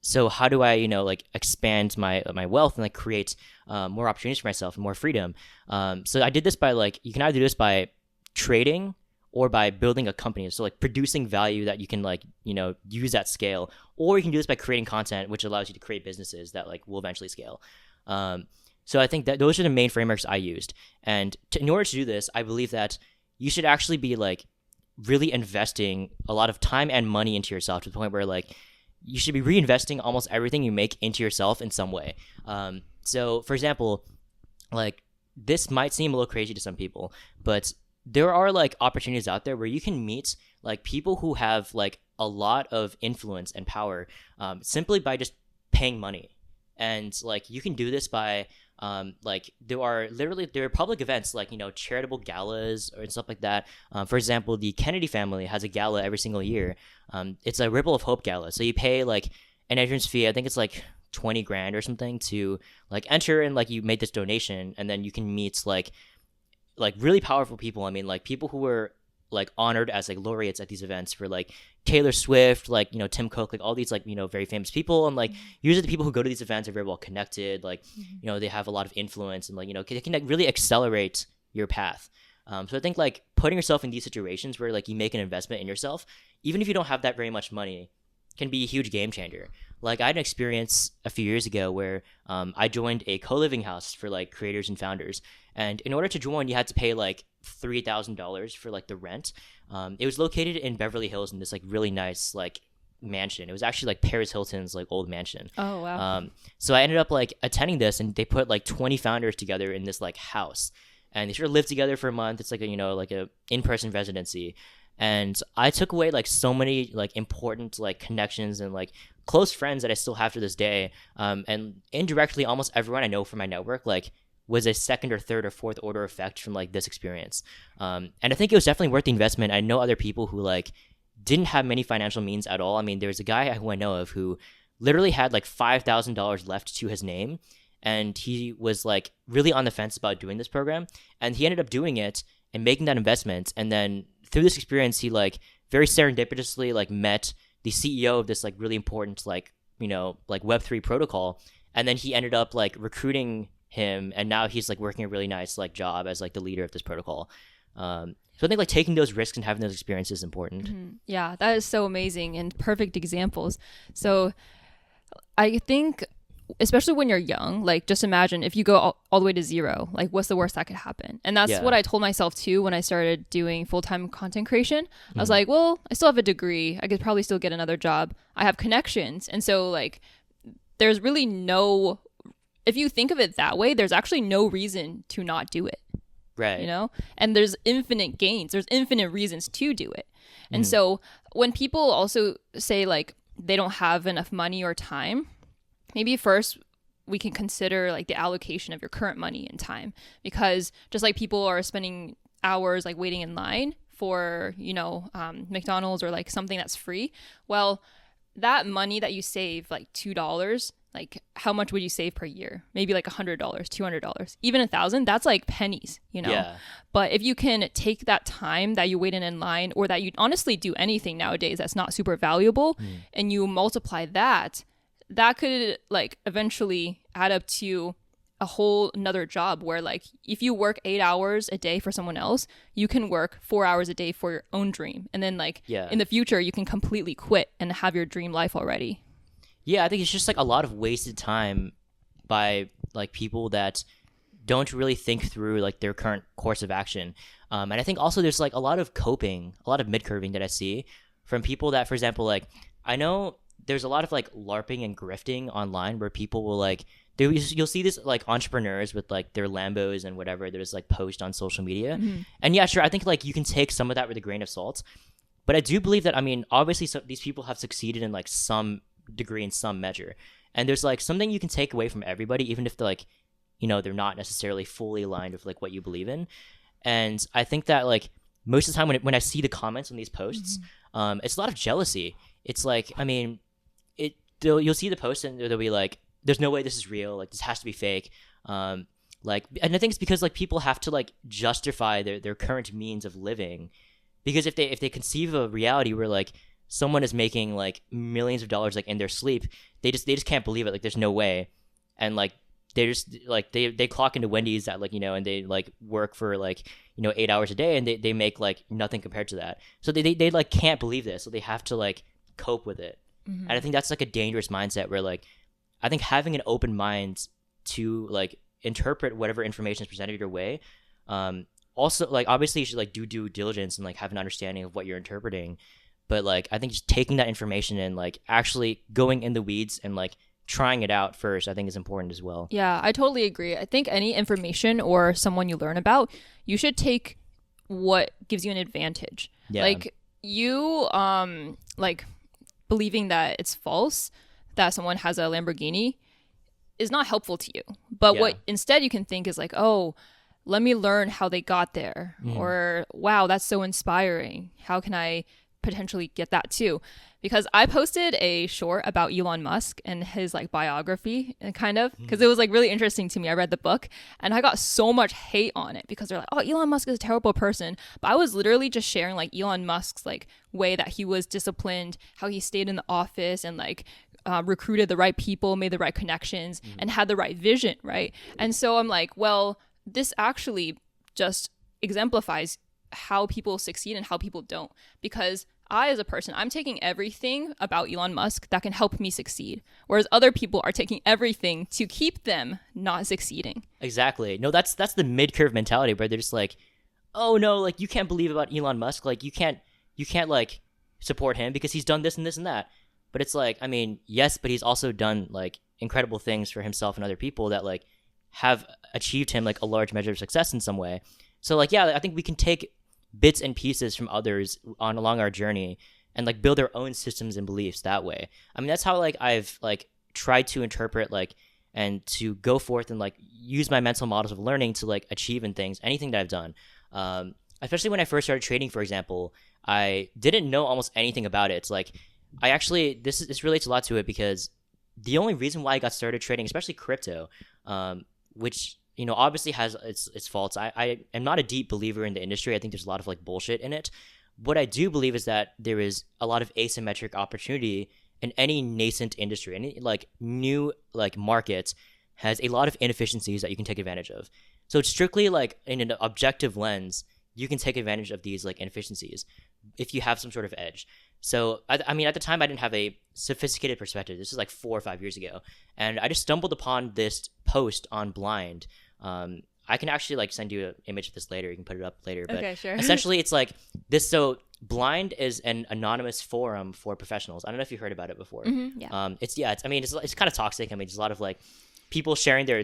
So how do I, like expand my wealth and like create more opportunities for myself and more freedom? So I did this by like, you can either do this by trading or by building a company. So like producing value that you can like, use at scale, or you can do this by creating content, which allows you to create businesses that like will eventually scale. So I think that those are the main frameworks I used. And in order to do this, I believe that you should actually be like really investing a lot of time and money into yourself to the point where like you should be reinvesting almost everything you make into yourself in some way. So for example, like this might seem a little crazy to some people, but there are like opportunities out there where you can meet like people who have like a lot of influence and power, simply by just paying money. And like you can do this by like there are public events like, you know, charitable galas or stuff like that. For example, the Kennedy family has a gala every single year. It's a Ripple of Hope gala. So you pay like an entrance fee. I think it's like 20 grand or something to like enter, and like you made this donation, and then you can meet like really powerful people. I mean, like people who were like honored as like laureates at these events for like Taylor Swift, like, you know, Tim Cook, like all these like, you know, very famous people. And like usually the people who go to these events are very well connected, like, you know, they have a lot of influence, and like, you know, they can like really accelerate your path. So I think like putting yourself in these situations where like you make an investment in yourself, even if you don't have that very much money, can be a huge game changer. Like I had an experience a few years ago where I joined a co-living house for like creators and founders. And in order to join, you had to pay like $3,000 for like the rent. It was located in Beverly Hills in this like really nice like mansion. It was actually like Paris Hilton's like old mansion. Oh, wow. So I ended up like attending this, and they put like 20 founders together in this like house, and they sort of lived together for a month. It's like a, you know, like a in-person residency. And I took away like so many like important like connections and like close friends that I still have to this day. And indirectly, almost everyone I know from my network like was a second or third or fourth order effect from like this experience. And I think it was definitely worth the investment. I know other people who like didn't have many financial means at all. I mean, there's a guy who I know of who literally had like $5,000 left to his name, and he was like really on the fence about doing this program, and he ended up doing it and making that investment. And then through this experience, he like very serendipitously like met the CEO of this like really important like, you know, like Web3 protocol, and then he ended up like recruiting him, and now he's like working a really nice like job as like the leader of this protocol. So I think like taking those risks and having those experiences is important. Yeah, that is so amazing and perfect examples. So I think, especially when you're young, like just imagine if you go all the way to zero, like what's the worst that could happen? And that's what I told myself too when I started doing full-time content creation. I was like, well, I still have a degree. I could probably still get another job. I have connections. And so like there's really no, if you think of it that way, there's actually no reason to not do it. Right. You know, and there's infinite gains. There's infinite reasons to do it. And so when people also say like they don't have enough money or time, maybe first we can consider like the allocation of your current money and time, because just like people are spending hours like waiting in line for, you know, McDonald's or like something that's free. Well, that money that you save, like $2, like how much would you save per year? Maybe like $100, $200, even $1,000. That's like pennies, you know? Yeah. But if you can take that time that you wait in line, or that you honestly do anything nowadays that's not super valuable, and you multiply that, that could like eventually add up to a whole another job where like if you work 8 hours a day for someone else, you can work 4 hours a day for your own dream. And then like in the future, you can completely quit and have your dream life already. Yeah, I think it's just like a lot of wasted time by like people that don't really think through like their current course of action. And I think also there's like a lot of coping, a lot of mid-curving that I see from people that, for example, like I know there's a lot of like LARPing and grifting online where people will like, you'll see this like entrepreneurs with like their Lambos and whatever, they just like post on social media. And yeah, sure, I think like you can take some of that with a grain of salt. But I do believe that, I mean, obviously these people have succeeded in like some degree in some measure, and there's like something you can take away from everybody, even if they're like, you know, they're not necessarily fully aligned with like what you believe in. And I think that like most of the time when I see the comments on these posts, it's a lot of jealousy. It's like, I mean, you'll see the post and they'll be like, there's no way this is real, like this has to be fake. Like, and I think it's because like people have to like justify their current means of living, because if they conceive of a reality where like someone is making like millions of dollars like in their sleep, they just can't believe it. Like there's no way. And like they just like they clock into Wendy's at like, you know, and they like work for like, you know, 8 hours a day, and they make like nothing compared to that. So they like can't believe this, so they have to like cope with it. And I think that's like a dangerous mindset where like I think having an open mind to like interpret whatever information is presented your way also like obviously you should like do due diligence and like have an understanding of what you're interpreting, but like I think just taking that information and like actually going in the weeds and like trying it out first, I think is important as well. Yeah, I totally agree. I think any information or someone you learn about, you should take what gives you an advantage. Yeah. Like you like believing that it's false that someone has a Lamborghini is not helpful to you. But what instead you can think is like, oh, let me learn how they got there. Or wow, that's so inspiring. How can I potentially get that too? Because I posted a short about Elon Musk and his like biography and kind of because it was like really interesting to me. I read the book and I got so much hate on it because they're like, oh, Elon Musk is a terrible person. But I was literally just sharing like Elon Musk's like way that he was disciplined, how he stayed in the office and like recruited the right people, made the right connections and had the right vision, right? And so I'm like, well, this actually just exemplifies how people succeed and how people don't. Because I, as a person, I'm taking everything about Elon Musk that can help me succeed, whereas other people are taking everything to keep them not succeeding. Exactly. No, that's the mid-curve mentality where they're just like, oh no, like you can't believe about Elon Musk, like you can't like support him because he's done this and this and that. But it's like, I mean, yes, but he's also done like incredible things for himself and other people that like have achieved him like a large measure of success in some way. So like, yeah, I think we can take bits and pieces from others along our journey and like build our own systems and beliefs that way. I mean, that's how like I've like tried to interpret like and to go forth and like use my mental models of learning to like achieve in things, anything that I've done. Especially when I first started trading, for example, I didn't know almost anything about it. It's like I actually this relates a lot to it because the only reason why I got started trading, especially crypto, which you know, obviously has its faults. I am not a deep believer in the industry. I think there's a lot of like bullshit in it. What I do believe is that there is a lot of asymmetric opportunity in any nascent industry. Any like new like market has a lot of inefficiencies that you can take advantage of. So it's strictly like in an objective lens, you can take advantage of these like inefficiencies if you have some sort of edge. So I mean, at the time I didn't have a sophisticated perspective. This is like 4 or 5 years ago, and I just stumbled upon this post on Blind. I can actually like send you an image of this later. You can put it up later. But okay, sure. Essentially, it's like this. So Blind is an anonymous forum for professionals. I don't know if you heard about it before. Yeah. I mean, it's kind of toxic. I mean, there's a lot of like people sharing their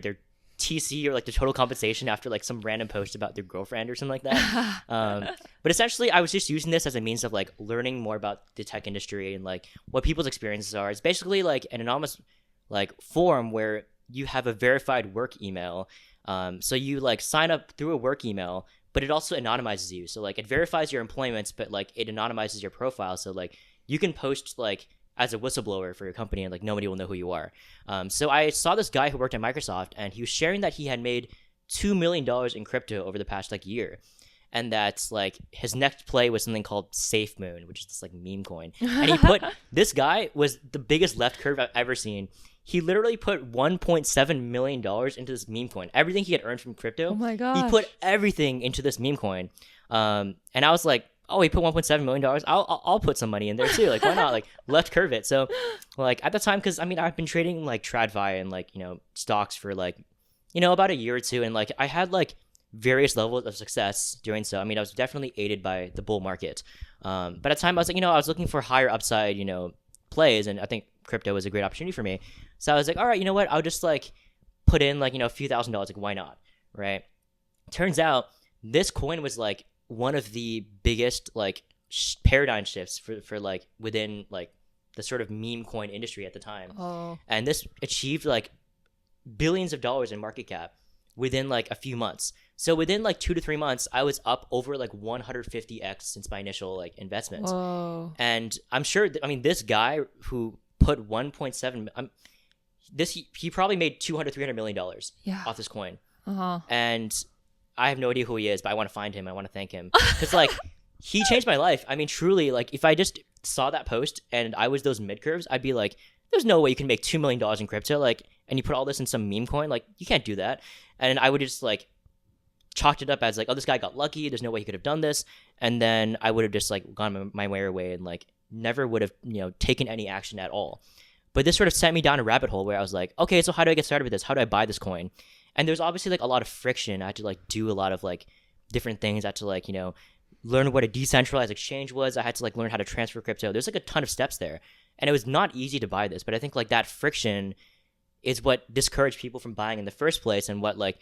TC or like the total compensation after like some random post about their girlfriend or something like that. But essentially, I was just using this as a means of like learning more about the tech industry and like what people's experiences are. It's basically like an anonymous like forum where you have a verified work email. So you like sign up through a work email, but it also anonymizes you. So like it verifies your employment, but like it anonymizes your profile. So like you can post like as a whistleblower for your company and like nobody will know who you are. So I saw this guy who worked at Microsoft and he was sharing that he had made $2 million in crypto over the past like year. And that's like his next play was something called Safe Moon, which is this like meme coin. And he put, this guy was the biggest left curve I've ever seen. He literally put $1.7 million into this meme coin. Everything he had earned from crypto. Oh my gosh. He put everything into this meme coin. And I was like, oh, he put $1.7 million. I'll put some money in there too. Like, why not? Like, left curve it. So, like, at the time, because I mean, I've been trading like TradFi and like, you know, stocks for like, you know, about a year or two. And like, I had like various levels of success doing so. I mean, I was definitely aided by the bull market. But at the time, I was like, you know, I was looking for higher upside, you know, plays. And I think crypto was a great opportunity for me. So I was like, all right, you know what? I'll just like put in like, you know, a few $1,000s. Like, why not? Right. Turns out this coin was like one of the biggest like paradigm shifts for like within like the sort of meme coin industry at the time. Oh. And this achieved like billions of dollars in market cap within like a few months. So within like 2 to 3 months, I was up over like 150x since my initial like investment. Whoa. And I'm sure, I mean, this guy who put 1.7, he probably made $200-300 million off this coin. And I have no idea who he is, but I want to find him. I want to thank him because like he changed my life. I mean, truly, like if I just saw that post and I was those mid curves, I'd be like, there's no way you can make $2 million in crypto. Like, and you put all this in some meme coin, like you can't do that. And I would just like chalked it up as like, oh, this guy got lucky. There's no way he could have done this. And then I would have just like gone my merry way and like never would have, you know, taken any action at all. But this sort of sent me down a rabbit hole where I was like, okay, so how do I get started with this? How do I buy this coin? And there's obviously like a lot of friction. I had to like do a lot of like different things. I had to like, learn what a decentralized exchange was. I had to like learn how to transfer crypto. There's like a ton of steps there. And it was not easy to buy this, but I think like that friction is what discouraged people from buying in the first place, and what like,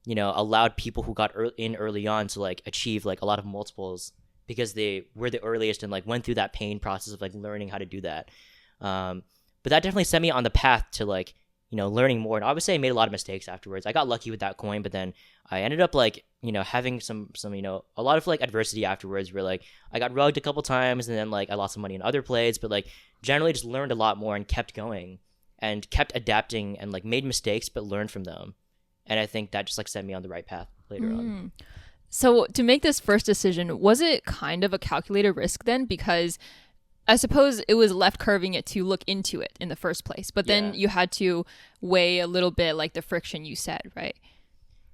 allowed people who got in early on to like achieve like a lot of multiples, because they were the earliest and like went through that pain process of like learning how to do that. But that definitely set me on the path to like, learning more. And obviously I made a lot of mistakes afterwards. I got lucky with that coin, but then I ended up like, having some, a lot of like adversity afterwards, where like I got rugged a couple times, and then like I lost some money in other plays, but like generally just learned a lot more and kept going and kept adapting and like made mistakes, but learned from them. And I think that just like set me on the right path later on. So to make this first decision, was it kind of a calculated risk then? Because I suppose it was left curving it to look into it in the first place, but then you had to weigh a little bit like the friction you said, right?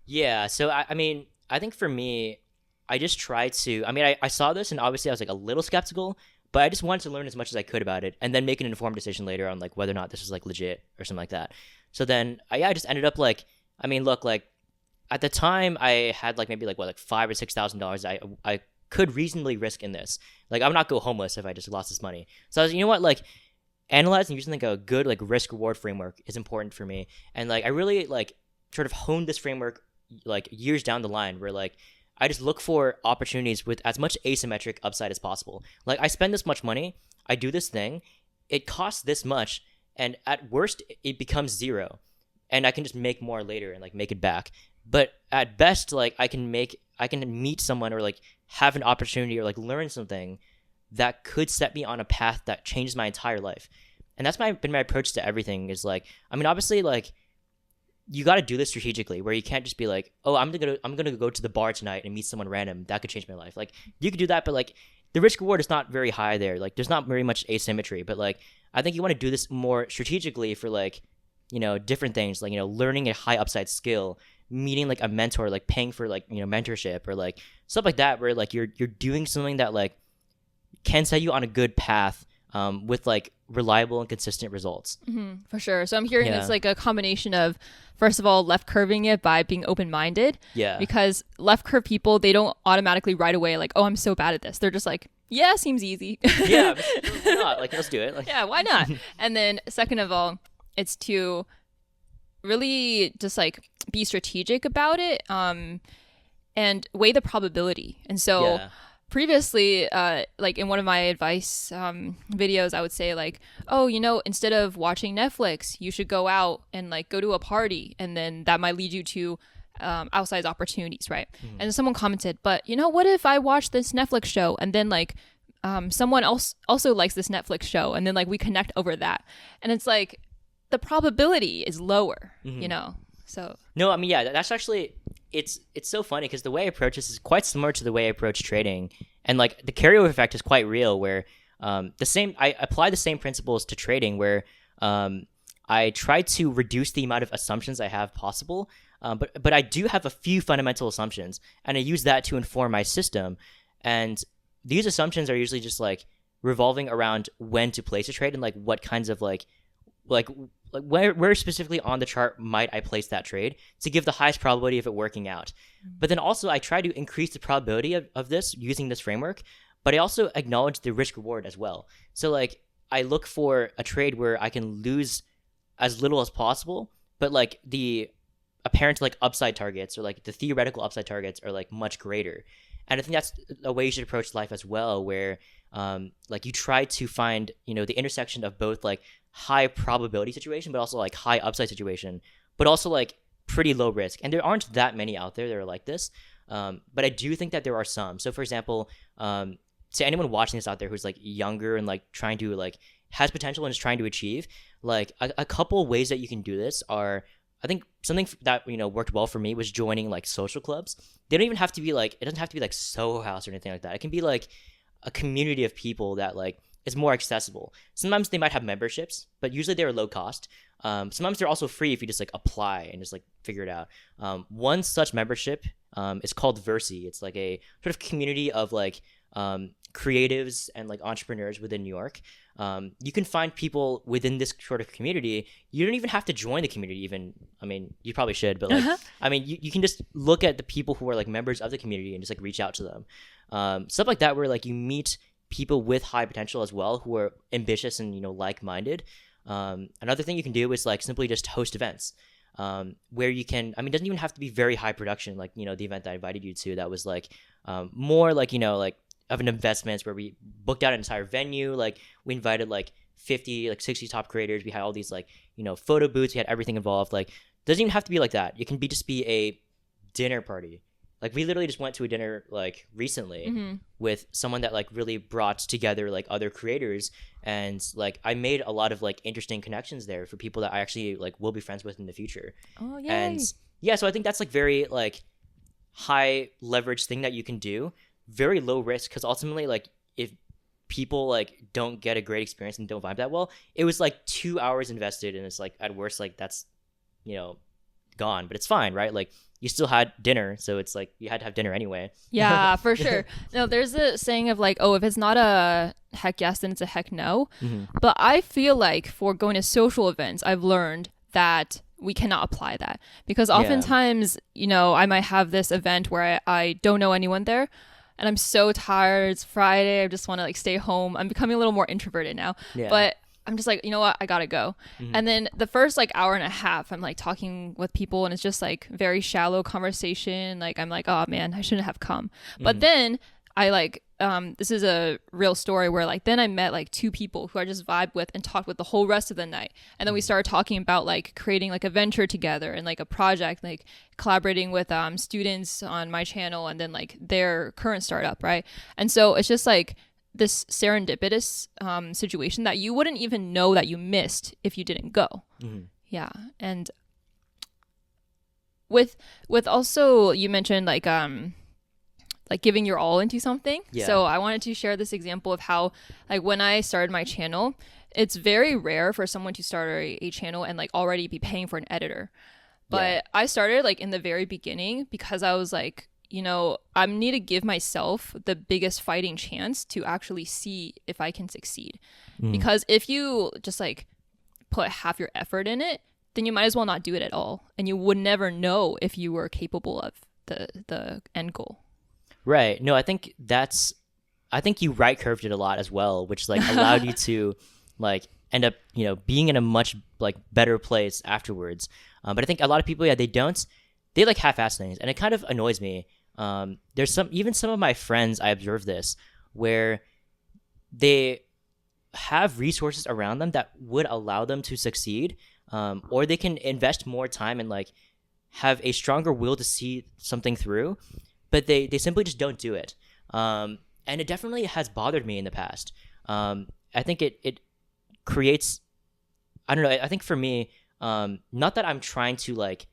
Yeah. So, I mean, I think for me, I just tried to, I saw this and obviously I was like a little skeptical, but I just wanted to learn as much as I could about it and then make an informed decision later on like whether or not this was like legit or something like that. So then I just ended up like, look, like at the time I had like maybe like what, like $5,000 or $6,000 I could reasonably risk in this. Like I would not go homeless if I just lost this money. So I was, like analyzing using like a good like risk reward framework is important for me. And like I really like sort of honed this framework like years down the line, where like I just look for opportunities with as much asymmetric upside as possible. Like I spend this much money, I do this thing, it costs this much, and at worst it becomes zero, and I can just make more later and like make it back. But at best, like I can meet someone or like have an opportunity or like learn something that could set me on a path that changes my entire life. And that's been my approach to everything, is like, obviously like you got to do this strategically, where you can't just be like, oh, I'm gonna go to the bar tonight and meet someone random that could change my life. Like you could do that, but like the risk reward is not very high there. Like there's not very much asymmetry, but like I think you want to do this more strategically for like, different things, like, learning a high upside skill, meeting like a mentor, like paying for like, mentorship or like stuff like that, where like you're doing something that like can set you on a good path with like reliable and consistent results. For sure. So I'm hearing it's like a combination of, first of all, left curving it by being open-minded. Yeah. Because left curve people, they don't automatically right away like, oh, I'm so bad at this. They're just like, yeah, seems easy. Yeah. Why not? Like, let's do it. Like, yeah, why not? And then second of all, it's to really just like be strategic about it and weigh the probability. And so previously, like in one of my advice videos, I would say like, oh, instead of watching Netflix, you should go out and like go to a party, and then that might lead you to outsized opportunities, right? And then someone commented, but what if I watch this Netflix show and then like someone else also likes this Netflix show, and then like we connect over that, and it's like the probability is lower, So no, that's actually. It's so funny because the way I approach this is quite similar to the way I approach trading, and like the carryover effect is quite real, where I apply the same principles to trading, where I try to reduce the amount of assumptions I have possible, but I do have a few fundamental assumptions, and I use that to inform my system. And these assumptions are usually just like revolving around when to place a trade and like what kinds of like where specifically on the chart might I place that trade to give the highest probability of it working out. But then also I try to increase the probability of this using this framework, but I also acknowledge the risk reward as well. So like I look for a trade where I can lose as little as possible, but like the apparent like upside targets or like the theoretical upside targets are like much greater. And I think that's a way you should approach life as well, where like you try to find, the intersection of both like high probability situation, but also like high upside situation, but also like pretty low risk. And there aren't that many out there that are like this. But I do think that there are some. So for example, to anyone watching this out there who's like younger and like trying to like has potential and is trying to achieve, like a couple ways that you can do this are, I think something that, worked well for me was joining like social clubs. They don't even have to be like, it doesn't have to be like Soho House or anything like that. It can be like a community of people that like is more accessible. Sometimes they might have memberships, but usually they're low cost. Sometimes they're also free if you just like apply and just like figure it out. One such membership is called Versi. It's like a sort of community of like creatives and like entrepreneurs within New York. You can find people within this sort of community. You don't even have to join the community even. I mean, you probably should, but like, I mean, you can just look at the people who are like members of the community and just like reach out to them. Stuff like that where like you meet people with high potential as well who are ambitious and, like-minded. Another thing you can do is like simply just host events. Where you can, I mean, it doesn't even have to be very high production, like, the event that I invited you to, that was like more like, like of an investment where we booked out an entire venue. Like we invited like 50, like 60 top creators. We had all these like, photo booths. We had everything involved. Like, doesn't even have to be like that. It can be just be a dinner party. Like we literally just went to a dinner like recently with someone that like really brought together like other creators, and like I made a lot of like interesting connections there for people that I actually like will be friends with in the future. Oh yeah. And yeah, so I think that's like very like high leverage thing that you can do, very low risk, because ultimately like if people like don't get a great experience and don't vibe that well, it was like 2 hours invested, and it's like at worst like that's gone, but it's fine, right? Like you still had dinner, so it's like you had to have dinner anyway. Yeah, for sure. No, there's a saying of like, oh, if it's not a heck yes, then it's a heck no. But I feel like for going to social events, I've learned that we cannot apply that, because oftentimes, I might have this event where I don't know anyone there, and I'm so tired. It's Friday. I just want to like stay home. I'm becoming a little more introverted now, but I'm just like, you know what? I gotta go. And then the first like hour and a half, I'm like talking with people, and it's just like very shallow conversation. Like I'm like, oh man, I shouldn't have come. But then I like, this is a real story where like then I met like 2 people who I just vibed with and talked with the whole rest of the night. And then we started talking about like creating like a venture together and like a project, like collaborating with students on my channel and then like their current startup, right? And so it's just like this serendipitous situation that you wouldn't even know that you missed if you didn't go. Yeah. And with also, you mentioned like giving your all into something. So I wanted to share this example of how like when I started my channel, it's very rare for someone to start a channel and like already be paying for an editor. But I started like in the very beginning because I was like, I need to give myself the biggest fighting chance to actually see if I can succeed. Because if you just like put half your effort in it, then you might as well not do it at all. And you would never know if you were capable of the end goal. Right. No, I think you right curved it a lot as well, which like allowed you to like end up, being in a much like better place afterwards. But I think a lot of people, they like half-ass things, and it kind of annoys me. There's some of my friends, I observe this, where they have resources around them that would allow them to succeed, or they can invest more time and like have a stronger will to see something through, but they simply just don't do it. And it definitely has bothered me in the past. I think it creates, I don't know, I think for me, not that I'm trying to like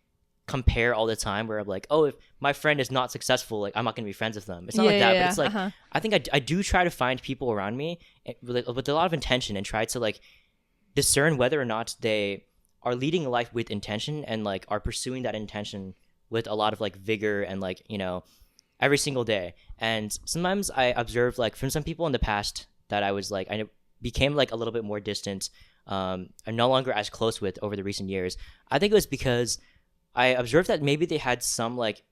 compare all the time where I'm like, oh, if my friend is not successful, like I'm not going to be friends with them. It's not like that, but it's like, I think I do try to find people around me with a lot of intention and try to like discern whether or not they are leading a life with intention and like are pursuing that intention with a lot of like vigor and like, every single day. And sometimes I observe like from some people in the past that I was like, I became like a little bit more distant, I'm no longer as close with over the recent years. I think it was because I observed that maybe they had some like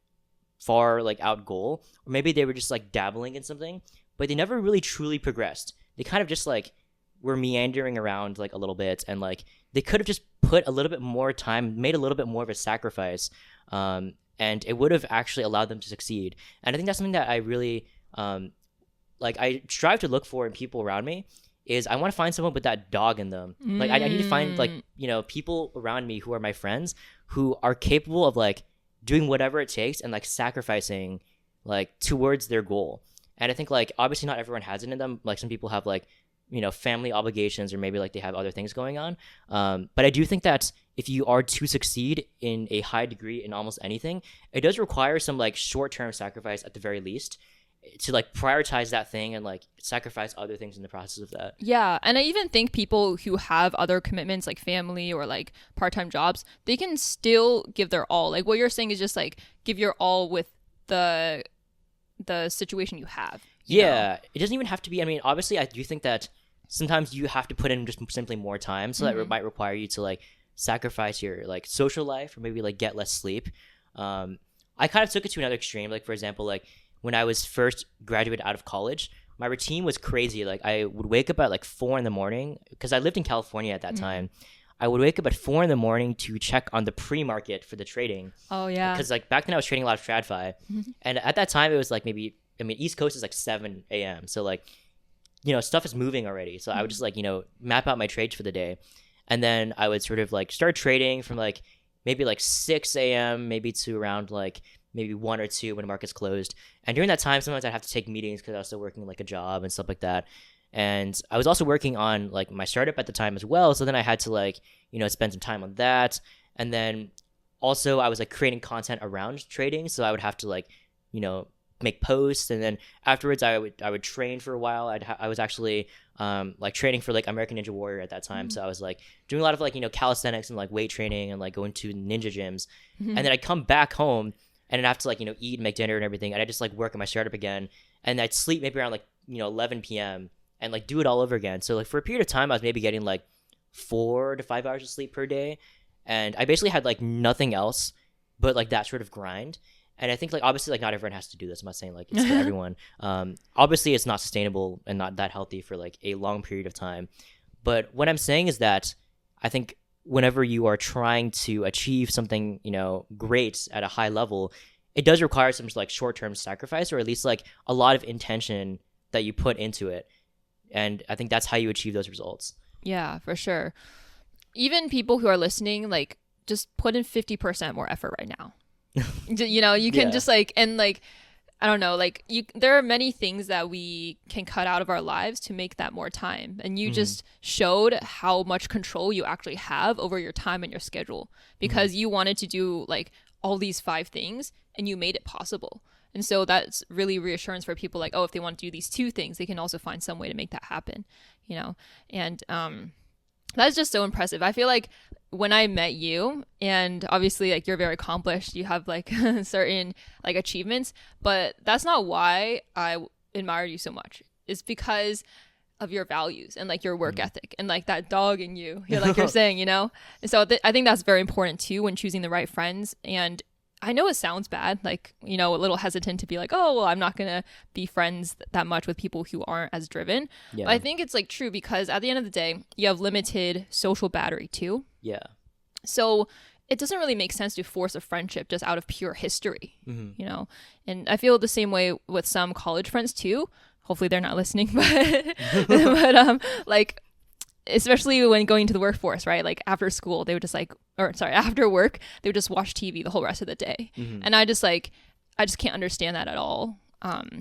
far like out goal, or maybe they were just like dabbling in something, but they never really truly progressed. They kind of just like were meandering around like a little bit, and like they could have just put a little bit more time, made a little bit more of a sacrifice, and it would have actually allowed them to succeed. And I think that's something that I really like I strive to look for in people around me. Is I want to find someone with that dog in them. Like I need to find like, people around me who are my friends who are capable of like doing whatever it takes and like sacrificing like towards their goal. And I think like obviously not everyone has it in them. Like some people have like, family obligations, or maybe like they have other things going on. But I do think that if you are to succeed in a high degree in almost anything, it does require some like short-term sacrifice at the very least, to like prioritize that thing and like sacrifice other things in the process of that. Yeah. And I even think people who have other commitments like family or like part-time jobs, they can still give their all. Like what you're saying is just like give your all with the situation you have. Yeah, it doesn't even have to be. I mean, obviously, I do think that sometimes you have to put in just simply more time, so that might require you to like sacrifice your like social life or maybe like get less sleep. I kind of took it to another extreme. Like for example, like when I was first graduated out of college, my routine was crazy. Like I would wake up at like 4 in the morning because I lived in California at that time. I would wake up at 4 in the morning to check on the pre-market for the trading. Oh yeah. Because like back then I was trading a lot of TradFi, and at that time it was like maybe, I mean, East Coast is like 7 a.m. So like, you know, stuff is moving already. So I would just like, you know, map out my trades for the day, and then I would sort of like start trading from like maybe like 6 a.m. maybe to around like maybe 1 or 2 when the market's closed. And during that time, sometimes I'd have to take meetings because I was still working like a job and stuff like that. And I was also working on like my startup at the time as well. So then I had to like, you know, spend some time on that. And then also I was like creating content around trading. So I would have to like, you know, make posts. And then afterwards I would train for a while. I was actually like training for like American Ninja Warrior at that time. So I was like doing a lot of like, you know, calisthenics and like weight training and like going to ninja gyms. And then I'd come back home and I'd have to like, you know, eat and make dinner and everything. And I'd just like work on my startup again. And I'd sleep maybe around like, you know, 11 p.m. and like do it all over again. So like for a period of time, I was maybe getting like 4 to 5 hours of sleep per day. And I basically had like nothing else but like that sort of grind. And I think like obviously like not everyone has to do this. I'm not saying like it's for everyone. Obviously it's not sustainable and not that healthy for like a long period of time. But what I'm saying is that I think whenever you are trying to achieve something, you know, great at a high level, it does require some like short-term sacrifice, or at least like a lot of intention that you put into it. And I think that's how you achieve those results. Yeah, for sure. Even people who are listening, like, just put in 50% more effort right now. You know, you can just like, and like, I don't know, like there are many things that we can cut out of our lives to make that more time. And you just showed how much control you actually have over your time and your schedule, because you wanted to do like all these 5 things and you made it possible. And so that's really reassurance for people like, oh, if they want to do these 2 things, they can also find some way to make that happen, you know? And that's just so impressive. I feel like when I met you, and obviously like you're very accomplished, you have like certain like achievements, but that's not why I admired you so much. It's because of your values and like your work ethic and like that dog in you, like you're saying, you know? And so I think that's very important too when choosing the right friends. And I know it sounds bad, like, you know, a little hesitant to be like, oh, well, I'm not going to be friends that much with people who aren't as driven. Yeah. But I think it's like true, because at the end of the day, you have limited social battery too. Yeah. So it doesn't really make sense to force a friendship just out of pure history, you know? And I feel the same way with some college friends too. Hopefully they're not listening, but like, especially when going to the workforce, right? Like after school, they would just like, or sorry, after work, they would just watch TV the whole rest of the day. And I just can't understand that at all.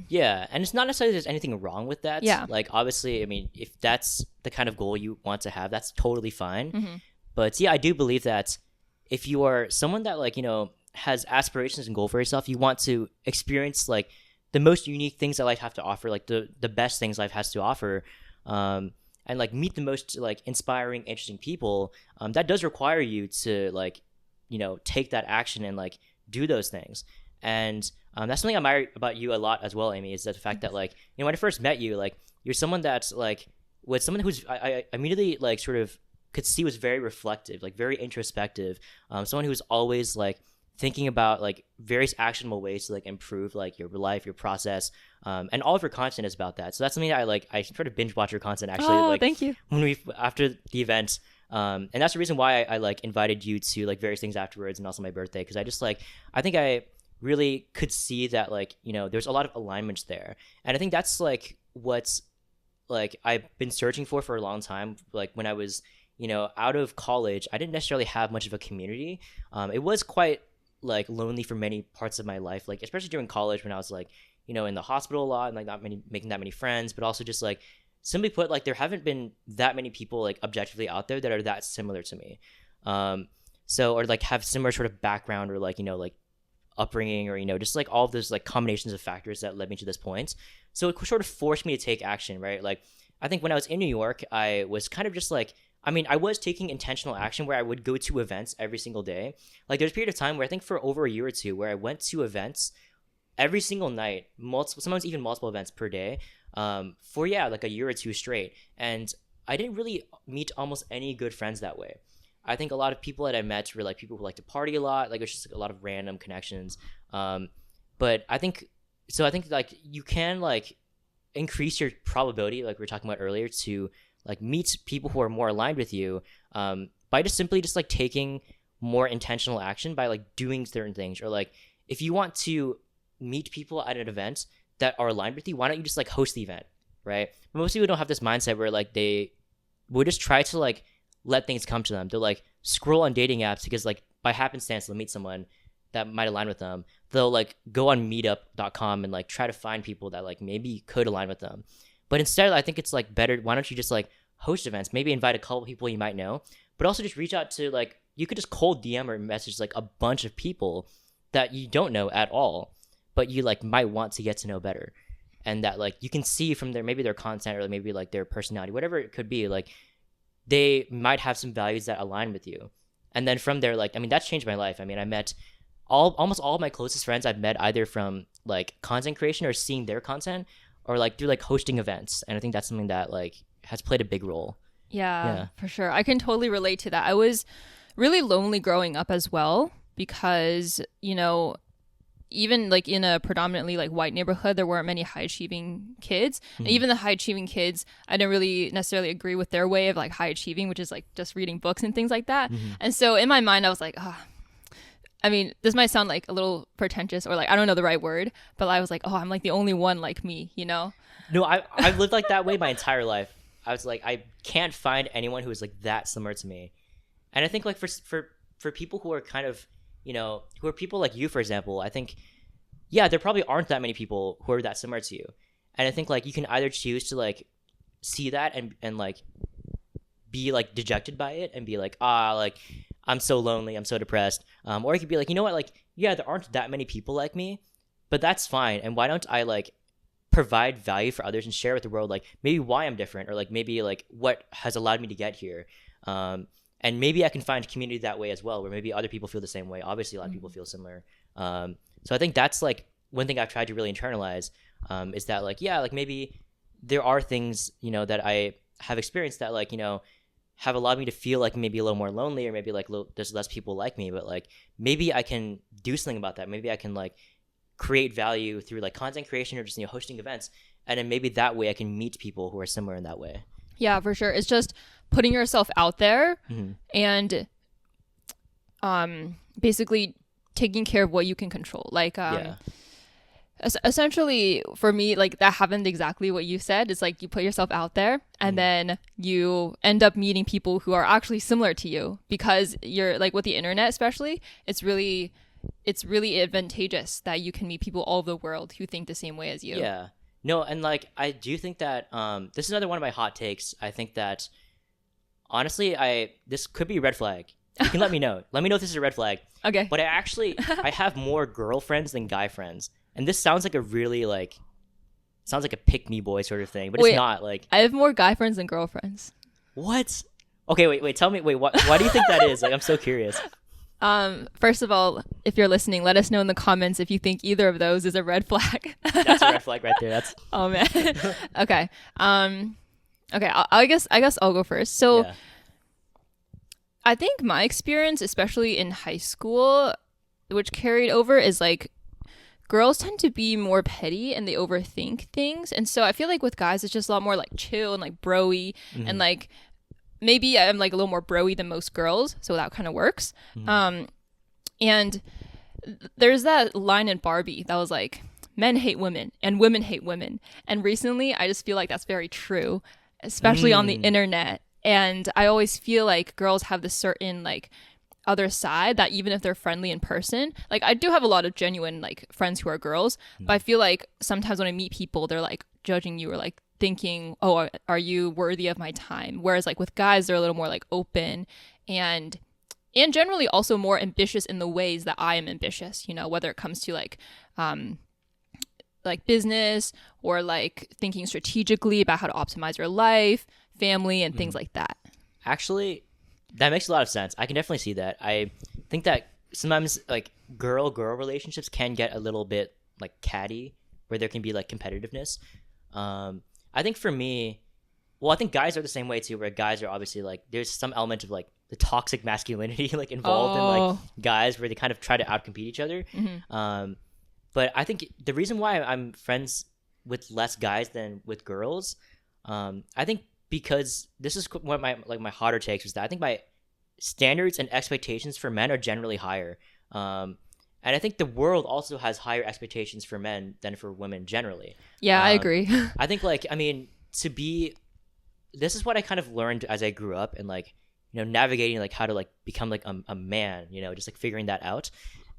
Yeah. And it's not necessarily there's anything wrong with that. Yeah. Like obviously, I mean, if that's the kind of goal you want to have, that's totally fine. But yeah, I do believe that if you are someone that like, you know, has aspirations and goal for yourself, you want to experience like the most unique things that life have to offer, like the best things life has to offer. And like meet the most like inspiring, interesting people, that does require you to like, you know, take that action and like do those things. And that's something I admire about you a lot as well, Amy, is that the fact that like, you know, when I first met you, like you're someone that's like, with someone who's I immediately like sort of could see was very reflective, like very introspective, someone who's always like thinking about like various actionable ways to like improve like your life, your process, and all of your content is about that. So that's something that I sort of binge watch your content actually. Oh, like thank you. When we after the event, and that's the reason why I like invited you to like various things afterwards, and also my birthday, because I just like I think I really could see that like, you know, there's a lot of alignments there, and I think that's like what's like I've been searching for a long time. Like when I was, you know, out of college, I didn't necessarily have much of a community. It was quite like lonely for many parts of my life, like especially during college when I was like, you know, in the hospital a lot and like not making that many friends, but also just like simply put, like there haven't been that many people like objectively out there that are that similar to me. So or like have similar sort of background or like, you know, like upbringing or, you know, just like all of those like combinations of factors that led me to this point. So it sort of forced me to take action, right? Like I think when I was in New York, I was kind of just like, I mean, I was taking intentional action where I would go to events every single day. Like there's a period of time where I think for over a year or two where I went to events every single night, sometimes even multiple events per day, for like a year or two straight. And I didn't really meet almost any good friends that way. I think a lot of people that I met were like people who like to party a lot. Like, it's just like a lot of random connections. But I think like you can like increase your probability, like we were talking about earlier, to like meet people who are more aligned with you, by just simply just like taking more intentional action by like doing certain things. Or like, if you want to meet people at an event that are aligned with you, why don't you just like host the event, right? But most people don't have this mindset where like they would just try to like let things come to them. They'll like scroll on dating apps because like by happenstance they'll meet someone that might align with them. They'll like go on meetup.com and like try to find people that like maybe could align with them. But instead, I think it's like better, why don't you just like host events, maybe invite a couple people you might know, but also just reach out to like, you could just cold DM or message like a bunch of people that you don't know at all, but you like might want to get to know better. And that like you can see from maybe their content or maybe like their personality, whatever it could be, like they might have some values that align with you. And then from there, like, I mean, that's changed my life. I mean, I met almost all of my closest friends I've met either from like content creation or seeing their content, or like through like hosting events. And I think that's something that like has played a big role. Yeah, for sure. I can totally relate to that. I was really lonely growing up as well because, even like in a predominantly like white neighborhood, there weren't many high achieving kids. And even the high achieving kids, I didn't really necessarily agree with their way of like high achieving, which is like just reading books and things like that. And so in my mind, I was like, I mean, this might sound like a little pretentious or like, I don't know the right word, but I was like, I'm like the only one like me, No, I've lived like that way my entire life. I was like, I can't find anyone who is like that similar to me. And I think like for people who are kind of, who are people like you, for example, I think, there probably aren't that many people who are that similar to you. And I think like you can either choose to like see that and like be like dejected by it and be like, like I'm so lonely, I'm so depressed. Or you could be like, you know what, like, there aren't that many people like me, but that's fine. And why don't I like provide value for others and share with the world, like maybe why I'm different, or like maybe like what has allowed me to get here. And maybe I can find community that way as well, where maybe other people feel the same way. Obviously, a lot of people feel similar. So I think that's like one thing I've tried to really internalize, is that like, like maybe there are things, that I have experienced that like, have allowed me to feel like maybe a little more lonely, or maybe like there's less people like me, but like maybe I can do something about that. Maybe I can like create value through like content creation or just, hosting events. And then maybe that way I can meet people who are similar in that way. Yeah, for sure. It's just putting yourself out there and basically taking care of what you can control. Like, essentially for me, like that happened exactly what you said. It's like you put yourself out there and then you end up meeting people who are actually similar to you, because you're like, with the internet especially, it's really advantageous that you can meet people all over the world who think the same way as you. Yeah. No, and like I do think that this is another one of my hot takes. I think that honestly, this could be a red flag. You can let me know. Let me know if this is a red flag. Okay. But I have more girlfriends than guy friends. And this sounds like a really like a pick me boy sort of thing, but it's not. Like, I have more guy friends than girlfriends. What? Okay, wait, tell me, why do you think that is? Like, I'm so curious. First of all, if you're listening, let us know in the comments if you think either of those is a red flag. That's a red flag right there. That's Oh man. Okay. Okay, I guess I'll go first. So I think my experience, especially in high school, which carried over, is like girls tend to be more petty and they overthink things. And so I feel like with guys, it's just a lot more like chill and like bro-y and like maybe I'm like a little more bro-y than most girls. So that kind of works. And there's that line in Barbie that was like, men hate women and women hate women. And recently I just feel like that's very true, especially on the internet. And I always feel like girls have this certain like other side that even if they're friendly in person, like I do have a lot of genuine like friends who are girls, but I feel like sometimes when I meet people, they're like judging you or like thinking, oh, are you worthy of my time? Whereas like with guys, they're a little more like open and generally also more ambitious in the ways that I am ambitious, whether it comes to like business or like thinking strategically about how to optimize your life, family, and things like that. Actually, that makes a lot of sense. I can definitely see that. I think that sometimes like girl-girl relationships can get a little bit like catty, where there can be like competitiveness. I think for me, well, I think guys are the same way too, where guys are obviously like there's some element of like the toxic masculinity like involved in like guys where they kind of try to outcompete each other. But I think the reason why I'm friends with less guys than with girls, I think because this is what my hotter takes was that I think my standards and expectations for men are generally higher. And I think the world also has higher expectations for men than for women generally. Yeah, I agree. I think like, I mean, this is what I kind of learned as I grew up and like, you know, navigating like how to like become like a man, you know, just like figuring that out.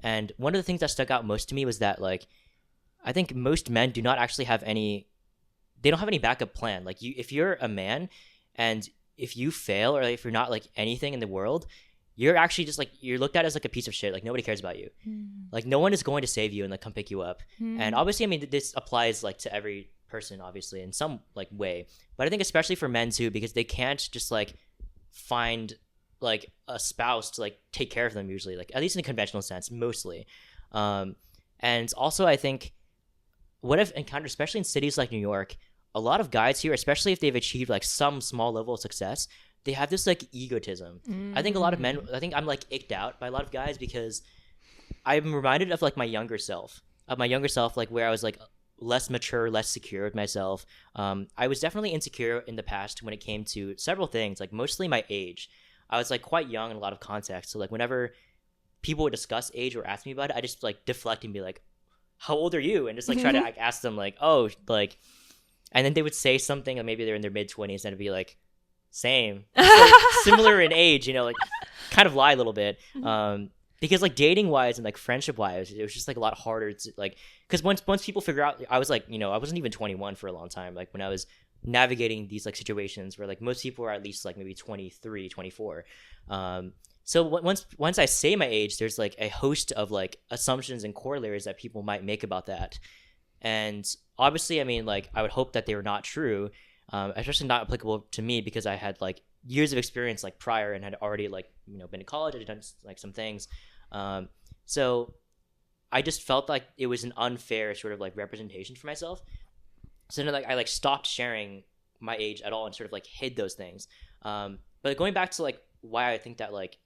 And one of the things that stuck out most to me was that like, I think most men do not actually have they don't have any backup plan. Like if you're a man and if you fail or if you're not like anything in the world, you're actually just like, you're looked at as like a piece of shit. Like nobody cares about you. Like no one is going to save you and like come pick you up. And obviously, I mean, this applies like to every person, obviously, in some like way. But I think especially for men too, because they can't just like find like a spouse to like take care of them usually, like at least in a conventional sense, mostly. And also I think what I've encountered, especially in cities like New York, a lot of guys here, especially if they've achieved like some small level of success, they have this like egotism. I think a lot of men, I think I'm like icked out by a lot of guys because I'm reminded of like my younger self, like where I was like less mature, less secure with myself. I was definitely insecure in the past when it came to several things, like mostly my age. I was like quite young in a lot of contexts. So like whenever people would discuss age or ask me about it, I just like deflect and be like, how old are you? And just like try to like, ask them like, oh, like, and then they would say something and maybe they're in their mid-20s and it'd be like, same. Like, similar in age, you know, like kind of lie a little bit. Because like dating wise and like friendship wise, it was just like a lot harder to like, because once people figure out, I was like, you know, I wasn't even 21 for a long time. Like when I was navigating these like situations where like most people are at least like maybe 23, 24. So once I say my age, there's like a host of like assumptions and corollaries that people might make about that. And obviously, I mean, like I would hope that they were not true, especially not applicable to me because I had like years of experience like prior and had already like, you know, been to college, I had done like some things. So I just felt like it was an unfair sort of like representation for myself. So then like I like stopped sharing my age at all and sort of like hid those things. But going back to like why I think that like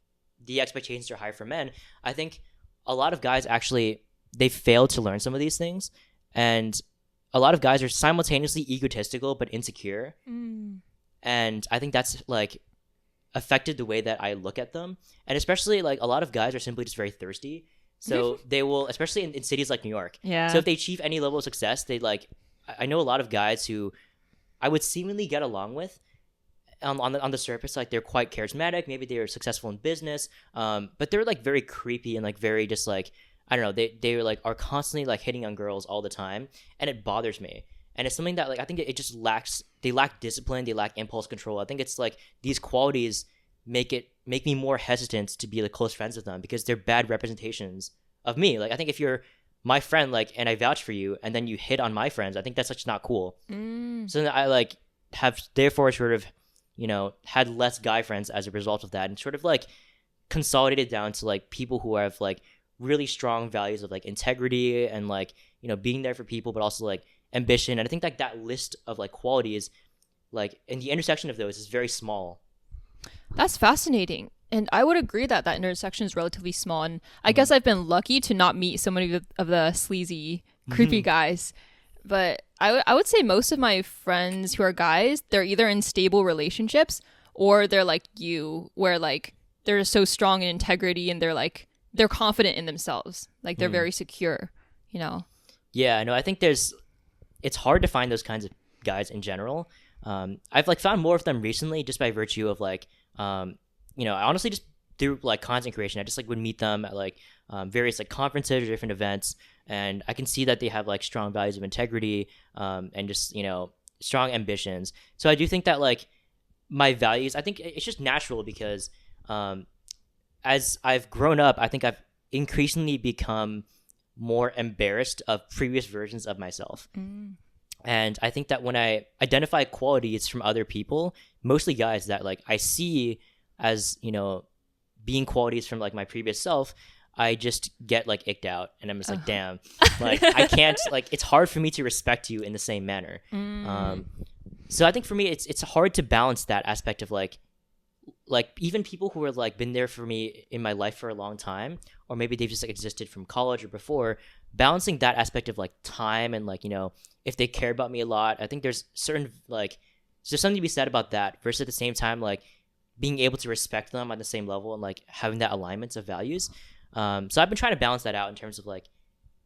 the expectations are high for men, I think a lot of guys actually, they fail to learn some of these things. And a lot of guys are simultaneously egotistical but insecure. And I think that's like affected the way that I look at them. And especially like a lot of guys are simply just very thirsty. So they will, especially in cities like New York. Yeah. So if they achieve any level of success, they like, I know a lot of guys who I would seemingly get along with on the surface. Like they're quite charismatic. Maybe they're successful in business. But they're like very creepy and like very just like, I don't know, they like are constantly like hitting on girls all the time. And it bothers me. And it's something that like I think it just lacks, they lack discipline, they lack impulse control. I think it's like these qualities make me more hesitant to be like close friends with them because they're bad representations of me. Like I think if you're my friend, like, and I vouch for you and then you hit on my friends, I think that's just not cool. So then I like have therefore sort of, you know, had less guy friends as a result of that and sort of like consolidated down to like people who have like really strong values of like integrity and like, you know, being there for people, but also like ambition. And I think like that list of like qualities, like in the intersection of those is very small. That's fascinating. And I would agree that that intersection is relatively small. And I guess I've been lucky to not meet so many of the sleazy, creepy guys. But I would say most of my friends who are guys, they're either in stable relationships or they're like you, where like they're so strong in integrity and they're confident in themselves. Like they're very secure, you know? Yeah, no, I think it's hard to find those kinds of guys in general. I've like found more of them recently just by virtue of like, you know, I honestly just through like content creation, I just like would meet them at like various like conferences or different events, and I can see that they have like strong values of integrity and just, you know, strong ambitions. So I do think that like my values, I think it's just natural because as I've grown up, I think I've increasingly become more embarrassed of previous versions of myself. And I think that when I identify qualities from other people, mostly guys that like I see as, you know, being qualities from like my previous self, I just get like icked out, and I'm just like, damn, like I can't, like it's hard for me to respect you in the same manner. So I think for me, it's hard to balance that aspect of like even people who are like been there for me in my life for a long time, or maybe they've just like existed from college or before, balancing that aspect of like time and like, you know, if they care about me a lot. I think there's certain like there's something to be said about that, versus at the same time like being able to respect them on the same level and like having that alignment of values. So I've been trying to balance that out in terms of like,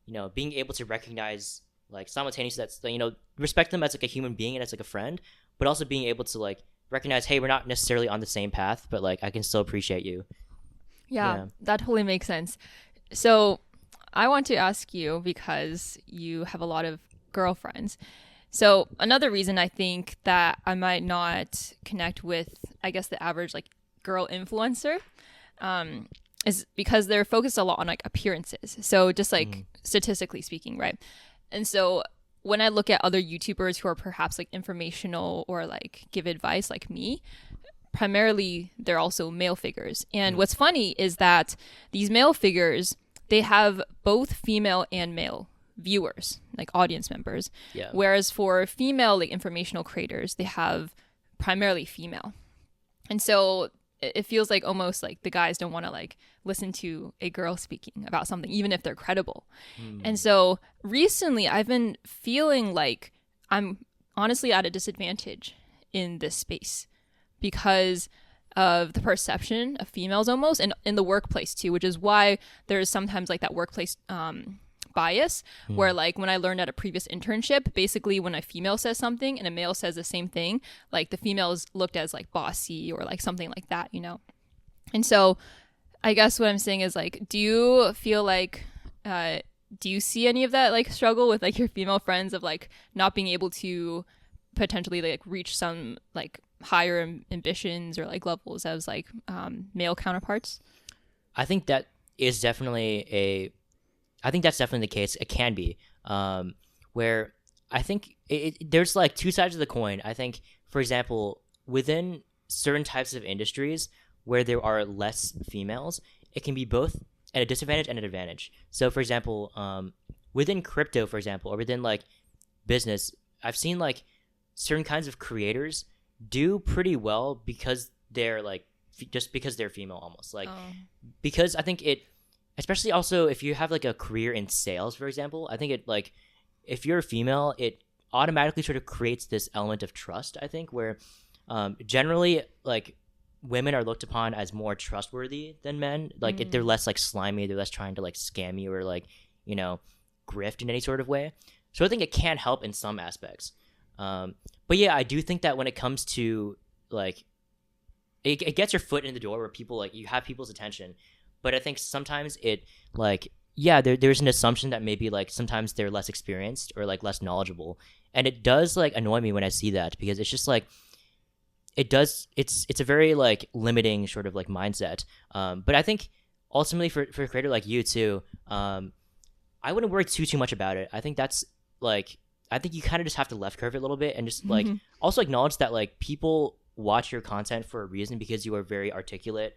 you know, being able to recognize like simultaneously that's, you know, respect them as like a human being and as like a friend, but also being able to like recognize, hey, we're not necessarily on the same path, but like I can still appreciate you. Yeah, that totally makes sense. So I want to ask you, because you have a lot of girlfriends. So another reason I think that I might not connect with, I guess, the average like girl influencer, is because they're focused a lot on like appearances. So just like statistically speaking, right? And so when I look at other YouTubers who are perhaps like informational or like give advice like me, primarily they're also male figures. And what's funny is that these male figures, they have both female and male viewers, like audience members. Yeah. Whereas for female like informational creators, they have primarily female. And so it feels like almost like the guys don't want to like listen to a girl speaking about something, even if they're credible. And so recently I've been feeling like I'm honestly at a disadvantage in this space because of the perception of females almost, and in the workplace too, which is why there's sometimes like that workplace bias where like when I learned at a previous internship, basically when a female says something and a male says the same thing, like the female is looked as like bossy or like something like that, you know? And so I guess what I'm saying is like, do you feel like, do you see any of that like struggle with like your female friends of like not being able to potentially like reach some like higher ambitions or like levels as like male counterparts? I think that is definitely I think that's definitely the case. It can be, where I think there's like two sides of the coin. I think, for example, within certain types of industries where there are less females, it can be both at a disadvantage and an advantage. So, for example, within crypto, for example, or within like business, I've seen like certain kinds of creators do pretty well because they're like just because they're female, almost like because I think it. Especially also if you have like a career in sales, for example, I think it like if you're a female, it automatically sort of creates this element of trust, I think, where generally like women are looked upon as more trustworthy than men. Like they're less like slimy, they're less trying to like scam you or like, you know, grift in any sort of way. So I think it can help in some aspects. But yeah, I do think that when it comes to like it gets your foot in the door where people like you have people's attention. But I think sometimes it like, yeah, there's an assumption that maybe like sometimes they're less experienced or like less knowledgeable. And it does like annoy me when I see that, because it's just like, it's a very like limiting sort of like mindset. But I think ultimately for a creator like you too, I wouldn't worry too much about it. I think that's like, I think you kind of just have to left curve it a little bit and just like also acknowledge that like people watch your content for a reason, because you are very articulate,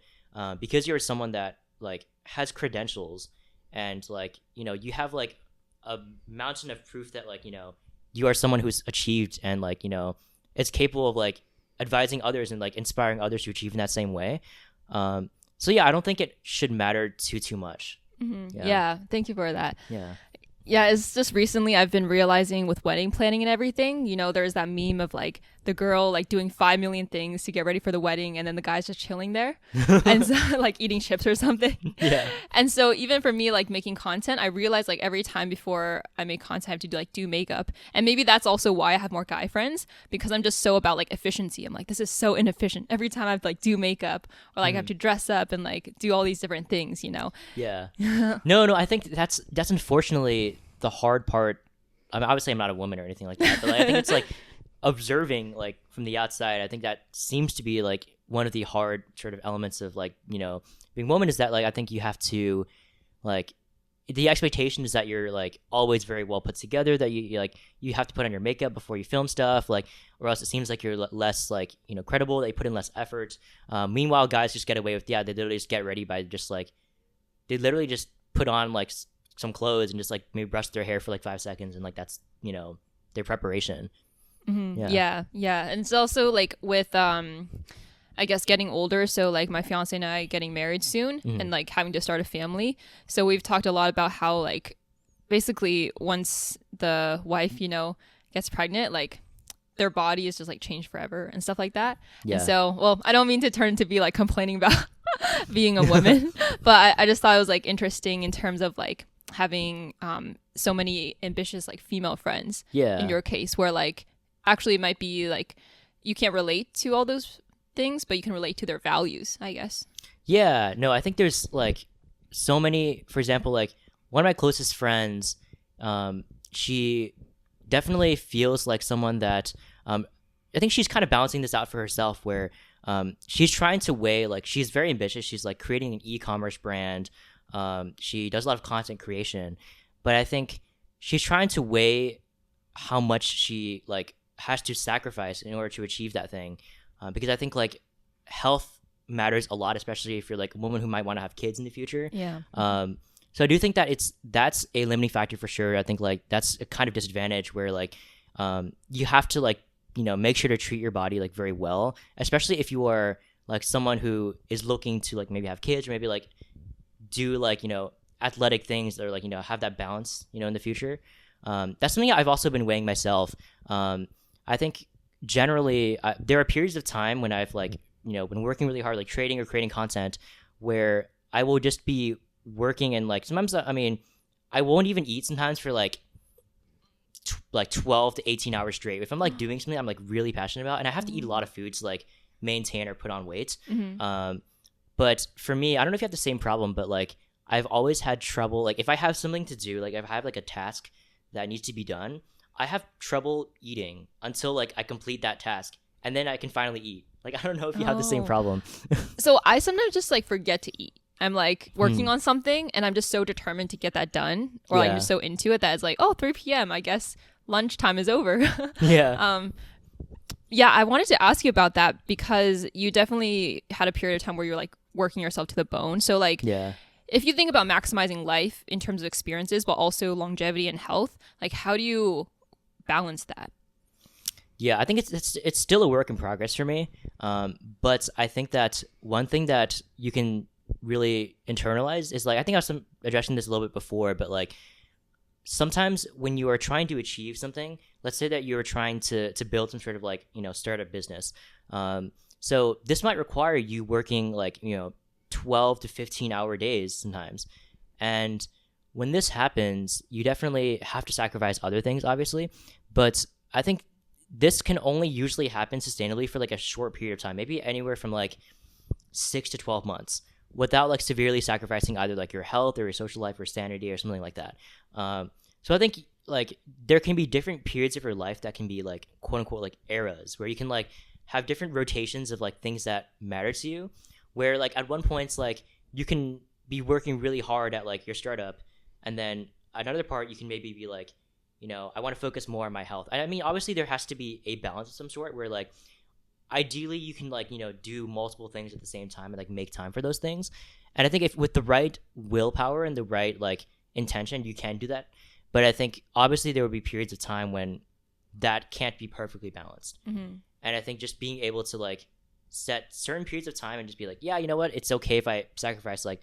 because you're someone that like has credentials and like, you know, you have like a mountain of proof that like, you know, you are someone who's achieved and like, you know, is capable of like advising others and like inspiring others to achieve in that same way. So yeah, I don't think it should matter too much. Yeah, thank you for that. Yeah, it's just recently I've been realizing with wedding planning and everything, you know, there's that meme of like the girl like doing 5 million things to get ready for the wedding, and then the guy's just chilling there and so, like eating chips or something. Yeah. And so even for me, like making content, I realize like every time before I make content, I have to do makeup. And maybe that's also why I have more guy friends, because I'm just so about like efficiency. I'm like, this is so inefficient. Every time I have to like do makeup or like I have to dress up and like do all these different things, you know? Yeah. No, I think that's unfortunately the hard part. I mean, obviously I'm not a woman or anything like that, but like, I think it's like observing like from the outside, I think that seems to be like one of the hard sort of elements of like, you know, being a woman, is that like I think you have to like, the expectation is that you're like always very well put together, that you like you have to put on your makeup before you film stuff, like, or else it seems like you're less like, you know, credible, they put in less effort. Meanwhile guys just get away with, yeah, they literally just get ready by just like they literally just put on like some clothes and just like maybe brush their hair for like 5 seconds, and like that's their preparation. Yeah. And it's also like with I guess getting older, so like my fiance and I getting married soon and like having to start a family. So we've talked a lot about how like basically once the wife, gets pregnant, like their body is just like changed forever and stuff like that. Yeah. And so, well, I don't mean to turn to be like complaining about being a woman, but I just thought it was like interesting in terms of like having so many ambitious like female friends in your case, where like actually it might be like you can't relate to all those things, but you can relate to their values, I guess. Yeah, no, I think there's like so many. For example, like one of my closest friends, she definitely feels like someone that I think she's kind of balancing this out for herself, where she's trying to weigh, like she's very ambitious. She's like creating an e-commerce brand. She does a lot of content creation, but I think she's trying to weigh how much she like has to sacrifice in order to achieve that thing. Because I think like health matters a lot, especially if you're like a woman who might want to have kids in the future. Yeah. So I do think that that's a limiting factor for sure. I think like that's a kind of disadvantage where like you have to like make sure to treat your body like very well, especially if you are like someone who is looking to like maybe have kids or maybe like do like athletic things that are like have that balance in the future. That's something I've also been weighing myself. I think generally there are periods of time when I've like been working really hard, like trading or creating content, where I will just be working and like sometimes I won't even eat sometimes for like 12 to 18 hours straight if I'm like doing something I'm like really passionate about, and I have to eat a lot of food to like maintain or put on weight. But for me, I don't know if you have the same problem, but like I've always had trouble, like if I have something to do, like if I have like a task that needs to be done, I have trouble eating until like I complete that task, and then I can finally eat. Like I don't know if you have the same problem. So I sometimes just like forget to eat. I'm like working on something and I'm just so determined to get that done, or like just so into it that it's like, 3 p.m. I guess lunchtime is over. Yeah, I wanted to ask you about that because you definitely had a period of time where you're like working yourself to the bone. So like if you think about maximizing life in terms of experiences, but also longevity and health, like how do you balance that? Yeah, I think it's still a work in progress for me. But I think that one thing that you can really internalize is like, I think I was addressing this a little bit before, but like sometimes when you are trying to achieve something, let's say that you're trying to build some sort of like start a business, so this might require you working like 12 to 15 hour days sometimes, and when this happens you definitely have to sacrifice other things obviously, but I think this can only usually happen sustainably for like a short period of time, maybe anywhere from like 6 to 12 months, without like severely sacrificing either like your health or your social life or sanity or something like that. So I think like there can be different periods of your life that can be like quote unquote like eras, where you can like have different rotations of like things that matter to you, where like at one point it's like you can be working really hard at like your startup, and then another part you can maybe be like, I want to focus more on my health. I mean, obviously there has to be a balance of some sort where like ideally you can like do multiple things at the same time and like make time for those things. And I think if with the right willpower and the right like intention you can do that, but I think obviously there will be periods of time when that can't be perfectly balanced. And I think just being able to like set certain periods of time and just be like, yeah, you know what, it's okay if I sacrifice like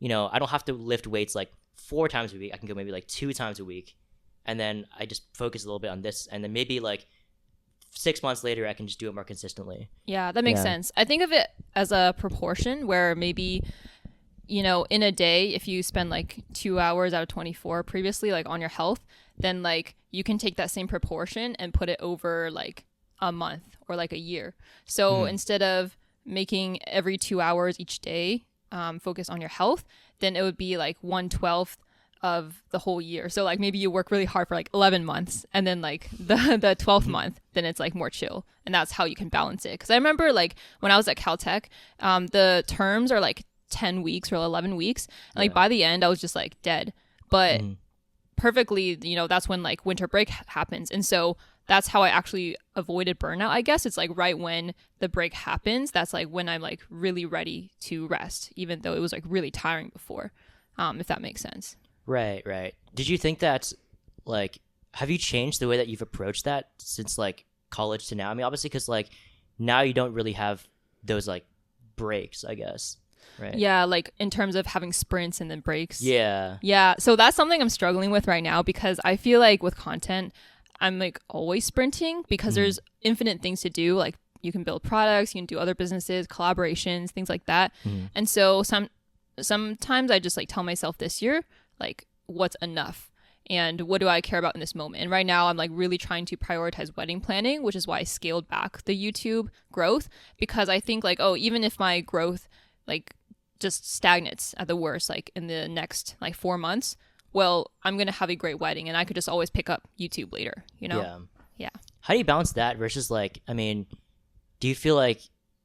I don't have to lift weights like 4 times a week, I can go maybe like 2 times a week, and then I just focus a little bit on this, and then maybe like 6 months later I can just do it more consistently. Yeah, that makes sense. I think of it as a proportion where maybe in a day, if you spend like 2 hours out of 24 previously like on your health, then like you can take that same proportion and put it over like a month or like a year. So instead of making every 2 hours each day focus on your health, then it would be like 1/12 of the whole year. So like maybe you work really hard for like 11 months, and then like the 12th month, then it's like more chill, and that's how you can balance it. Because I remember like when I was at Caltech, the terms are like 10 weeks or 11 weeks, and like by the end I was just like dead, but perfectly that's when like winter break happens, and so that's how I actually avoided burnout, I guess. It's like right when the break happens, that's like when I'm like really ready to rest, even though it was like really tiring before. if that makes sense. Right, right. Did you think that, like, have you changed the way that you've approached that since, like, college to now? I mean, obviously, because, like, now you don't really have those, like, breaks, I guess, right? Yeah, like in terms of having sprints and then breaks. Yeah. Yeah, so that's something I'm struggling with right now because I feel like with content, I'm like always sprinting because there's infinite things to do. Like you can build products, you can do other businesses, collaborations, things like that. And so sometimes I just like tell myself this year, like what's enough and what do I care about in this moment. And right now I'm like really trying to prioritize wedding planning, which is why I scaled back the YouTube growth, because I think like, oh, even if my growth like just stagnates at the worst, like in the next like 4 months, well, I'm going to have a great wedding and I could just always pick up YouTube later, you know? Yeah. Yeah. How do you balance that versus, like, I mean, do you feel like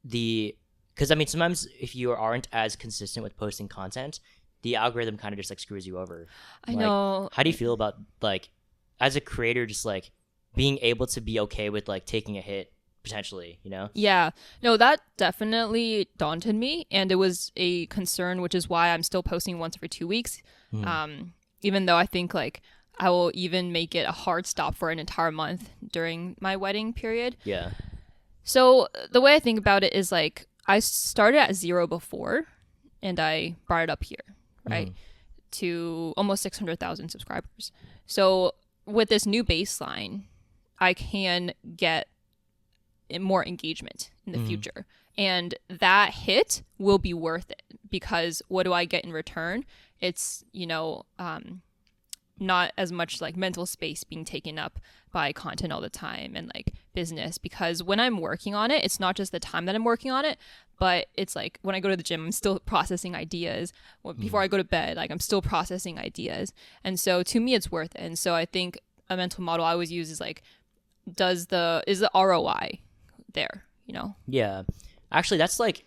because I mean, sometimes if you aren't as consistent with posting content, the algorithm kind of just like screws you over. I Like, know. How do you feel about, like, as a creator, just like being able to be okay with like taking a hit potentially, you know? Yeah. No, that definitely daunted me. And it was a concern, which is why I'm still posting once every 2 weeks. Even though I think like I will even make it a hard stop for an entire month during my wedding period. Yeah. So the way I think about it is like I started at 0 before and I brought it up here, right? To almost 600,000 subscribers. So with this new baseline, I can get more engagement in the future. And that hit will be worth it because what do I get in return? It's, you know, not as much like mental space being taken up by content all the time and like business, because when I'm working on it, it's not just the time that I'm working on it, but it's like when I go to the gym, I'm still processing ideas. Before I go to bed, like I'm still processing ideas. And so to me, it's worth it. And so I think a mental model I always use is like, is the ROI there, you know? Yeah. Actually, that's like,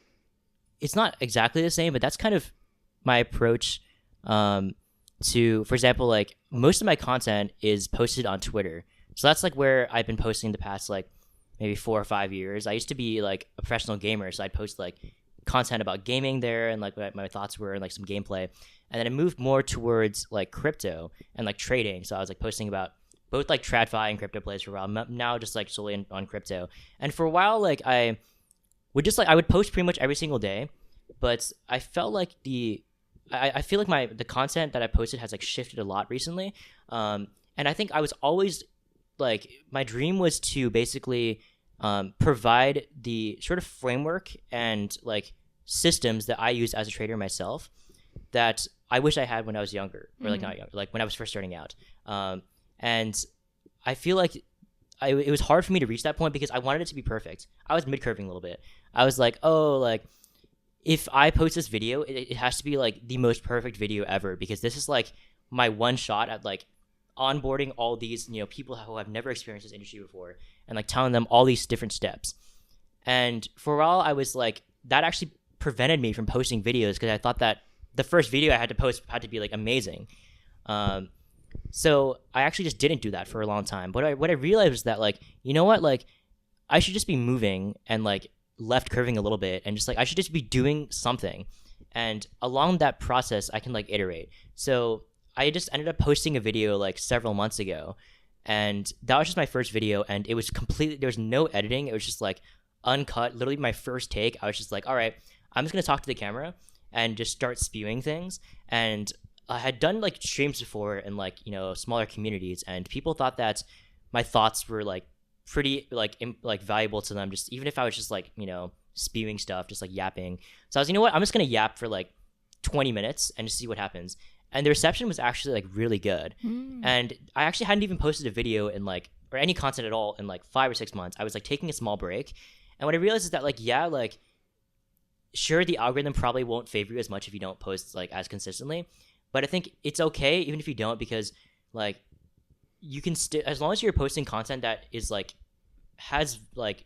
it's not exactly the same, but that's kind of my approach to, for example, like most of my content is posted on Twitter. So that's like where I've been posting the past like maybe 4 or 5 years. I used to be like a professional gamer, so I'd post like content about gaming there and like what my thoughts were and like some gameplay. And then I moved more towards like crypto and like trading. So I was like posting about both like TradFi and crypto plays for a while. Now just like solely on crypto. And for a while, like I would post pretty much every single day, but I felt like I feel like the content that I posted has like shifted a lot recently. And I think I was always like, my dream was to basically provide the sort of framework and like systems that I use as a trader myself that I wish I had when I was younger, or like not younger, like when I was first starting out. And I feel like it was hard for me to reach that point because I wanted it to be perfect. I was mid-curving a little bit. I was like, oh, like, if I post this video, it has to be like the most perfect video ever, because this is like my one shot at like onboarding all these, you know, people who have never experienced this industry before and like telling them all these different steps. And for a while I was like, that actually prevented me from posting videos because I thought that the first video I had to post had to be like amazing. So I actually just didn't do that for a long time. But what I realized was that, like, you know what, like I should just be moving and like left curving a little bit and just like I should just be doing something, and along that process I can like iterate. So I just ended up posting a video like several months ago, and that was just my first video, and it was completely, there was no editing, it was just like uncut, literally my first take. I was just like, all right, I'm just gonna talk to the camera and just start spewing things. And I had done like streams before in like, you know, smaller communities, and people thought that my thoughts were like pretty like valuable to them, just even if I was just like, you know, spewing stuff, just like yapping. So I was, you know what, I'm just gonna yap for like 20 minutes and just see what happens. And the reception was actually like really good. And I actually hadn't even posted a video in like, or any content at all in like 5 or 6 months. I was like taking a small break, and what I realized is that like, yeah, like sure, the algorithm probably won't favor you as much if you don't post like as consistently, but I think it's okay even if you don't, because like you can still, as long as you're posting content that is like has like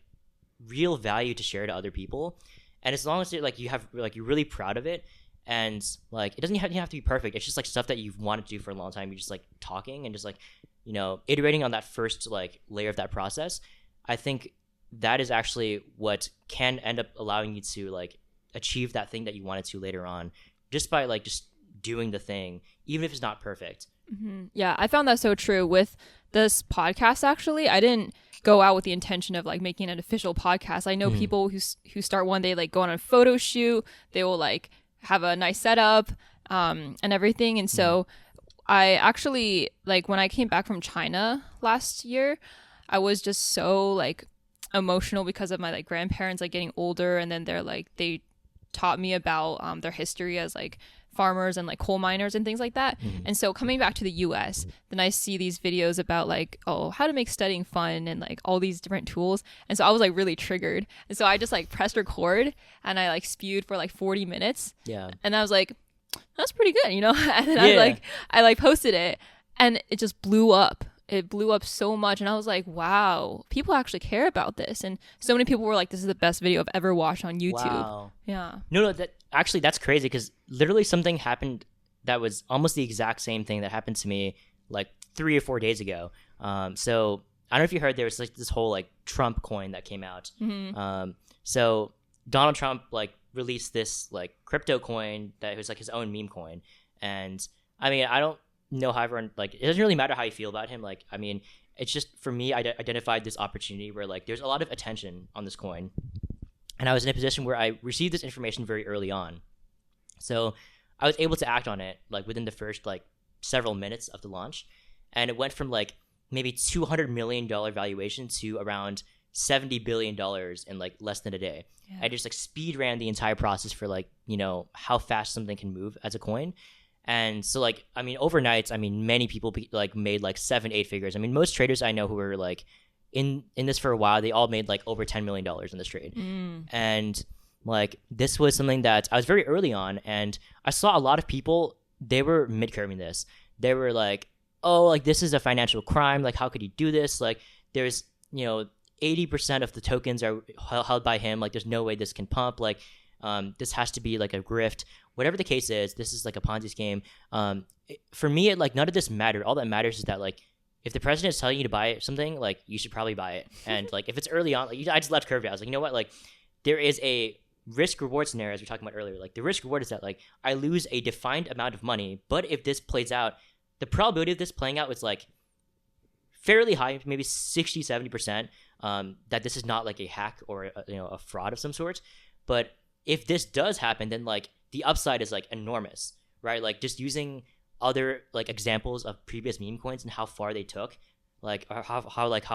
real value to share to other people, and as long as you're like, you have like, you're really proud of it, and like it doesn't have to be perfect, it's just like stuff that you've wanted to do for a long time, you're just like talking and just like, you know, iterating on that first like layer of that process. I think that is actually what can end up allowing you to like achieve that thing that you wanted to later on, just by like just doing the thing, even if it's not perfect. Yeah, I found that so true with this podcast. Actually, I didn't go out with the intention of like making an official podcast. I know people who start one, they like go on a photo shoot, they will like have a nice setup and everything. And so I actually, like, when I came back from China last year, I was just so like emotional because of my like grandparents like getting older, and then they taught me about their history as like farmers and like coal miners and things like that. And so coming back to the US, then I see these videos about like, oh, how to make studying fun and like all these different tools. And so I was like really triggered. And so I just like pressed record and I like spewed for like 40 minutes. Yeah. And I was like, that's pretty good, you know? And then I posted it and it just blew up. It blew up so much, and I was like, wow, people actually care about this. And so many people were like, this is the best video I've ever watched on YouTube. Wow. Yeah. No, that's crazy, because literally something happened that was almost the exact same thing that happened to me like 3 or 4 days ago. So I don't know if you heard, there was like this whole like Trump coin that came out. So Donald Trump like released this like crypto coin that was like his own meme coin. And I mean, I don't know how everyone, like, it doesn't really matter how you feel about him. Like, I mean, it's just, for me, I identified this opportunity where like there's a lot of attention on this coin, and I was in a position where I received this information very early on, so I was able to act on it like within the first like several minutes of the launch, and it went from like maybe $200 million valuation to around $70 billion in like less than a day. I just like speed ran the entire process for like, you know, how fast something can move as a coin. And so, like, I mean, overnight, I mean, many people like made like 7-8 figures. I mean, most traders I know who were like in this for a while, they all made like over $10 million in this trade. And like, this was something that I was very early on, and I saw a lot of people, they were mid-curving this. They were like, oh, like, this is a financial crime. Like, how could he do this? Like, there's, you know, 80% of the tokens are held by him. Like, there's no way this can pump. Like, this has to be like a grift. Whatever the case is, this is like a Ponzi scheme. For me, like, none of this mattered. All that matters is that, like, if the president is telling you to buy something, like, you should probably buy it. And like, if it's early on, like, I just left curve. I was like, you know what? Like, there is a risk reward scenario, as we were talking about earlier. Like, the risk reward is that, like, I lose a defined amount of money, but if this plays out, the probability of this playing out is like fairly high, maybe 60-70%, that this is not like a hack or a fraud of some sort. But if this does happen, then like the upside is like enormous, right? Like, just using other like examples of previous meme coins and how far they took, like, or how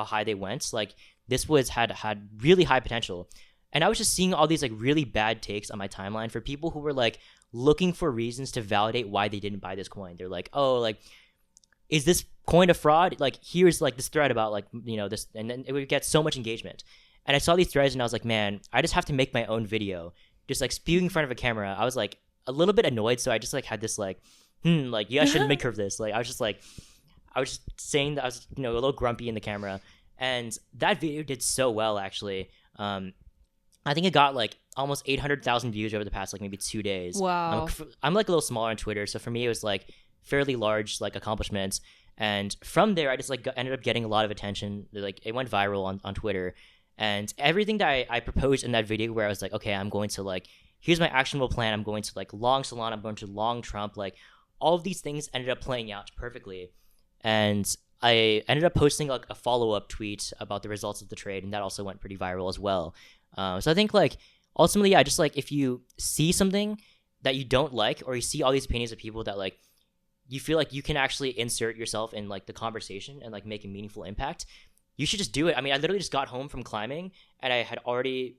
high they went, like, this had really high potential. And I was just seeing all these like really bad takes on my timeline for people who were like looking for reasons to validate why they didn't buy this coin. They're like, oh, like, is this coin a fraud? Like, here's like this thread about like, you know, this, and then it would get so much engagement. And I saw these threads and I was like, man, I just have to make my own video, just like spewing in front of a camera. I was like a little bit annoyed, so I just like had this like, like, you guys shouldn't mid curve this. Like, I was just saying that I was, you know, a little grumpy in the camera, and that video did so well actually. I think it got like almost 800,000 views over the past like maybe 2 days. Wow. I'm like a little smaller on Twitter, so for me it was like fairly large like accomplishments. And from there, I just like ended up getting a lot of attention. Like, it went viral on Twitter, and everything that I proposed in that video, where I was like, okay, I'm going to like, here's my actionable plan. I'm going to like long Solana. I'm going to long Trump. Like, all of these things ended up playing out perfectly. And I ended up posting like a follow-up tweet about the results of the trade, and that also went pretty viral as well. So I think like ultimately, yeah, just like if you see something that you don't like, or you see all these opinions of people that like you feel like you can actually insert yourself in like the conversation and like make a meaningful impact, you should just do it. I mean, I literally just got home from climbing, and I had already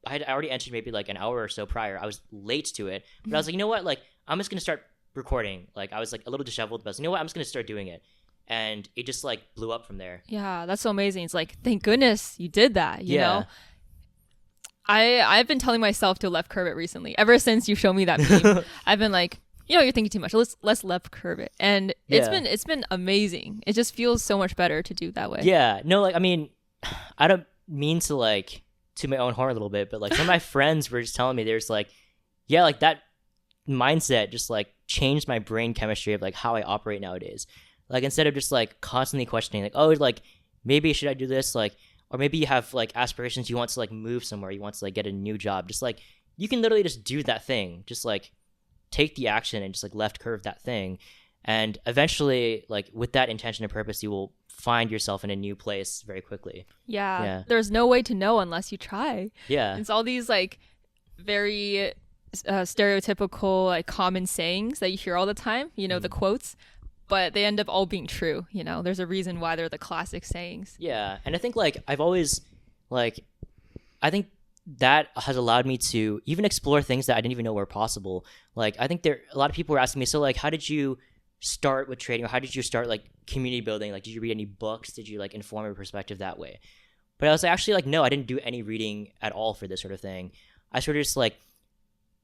entered maybe like an hour or so prior. I was late to it, but I was like, you know what? Like, I'm just going to start recording. Like, I was like a little disheveled, but I was like, you know what? I'm just going to start doing it. And it just like blew up from there. Yeah, that's so amazing. It's like, thank goodness you did that, you know? I've been telling myself to left curve it recently. Ever since you showed me that meme, I've been like, you know, you're thinking too much. Let's left curve it. And it's been amazing. It just feels so much better to do that way. Yeah. No, like, I mean, I don't mean to like to my own horn a little bit, but like some of my friends were just telling me, there's like, yeah, like that mindset just like changed my brain chemistry of like how I operate nowadays. Like, instead of just like constantly questioning like, oh, like maybe should I do this? Like, or maybe you have like aspirations, you want to like move somewhere, you want to like get a new job. Just like, you can literally just do that thing. Just like take the action and just like left curve that thing. And eventually, like with that intention and purpose, you will find yourself in a new place very quickly. Yeah. There's no way to know unless you try. Yeah. It's all these like very stereotypical like common sayings that you hear all the time, you know, the quotes, but they end up all being true. You know, there's a reason why they're the classic sayings. Yeah. And I think like I've always like, I think that has allowed me to even explore things that I didn't even know were possible. Like I think a lot of people were asking me, so like, how did you start with trading, or how did you start like community building? Like, did you read any books? Did you like inform your perspective that way? But I was actually like, no, I didn't do any reading at all for this sort of thing. I sort of just like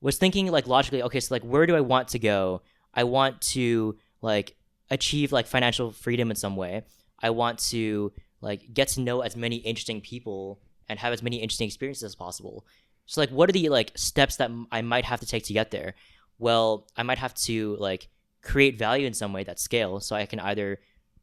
was thinking like logically, okay, so like where do I want to go? I want to like achieve like financial freedom in some way. I want to like get to know as many interesting people and have as many interesting experiences as possible. So like, what are the like steps that I might have to take to get there? Well, I might have to like create value in some way that scales, so I can either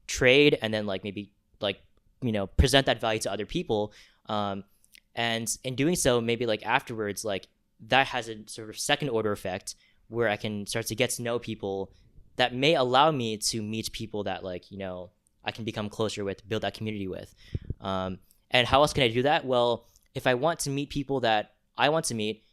trade and then like maybe like, you know, present that value to other people. And in doing so, maybe like afterwards, like that has a sort of second order effect where I can start to get to know people that may allow me to meet people that like, you know, I can become closer with, build that community with. And how else can I do that? Well, if I want to meet people that I want to meet,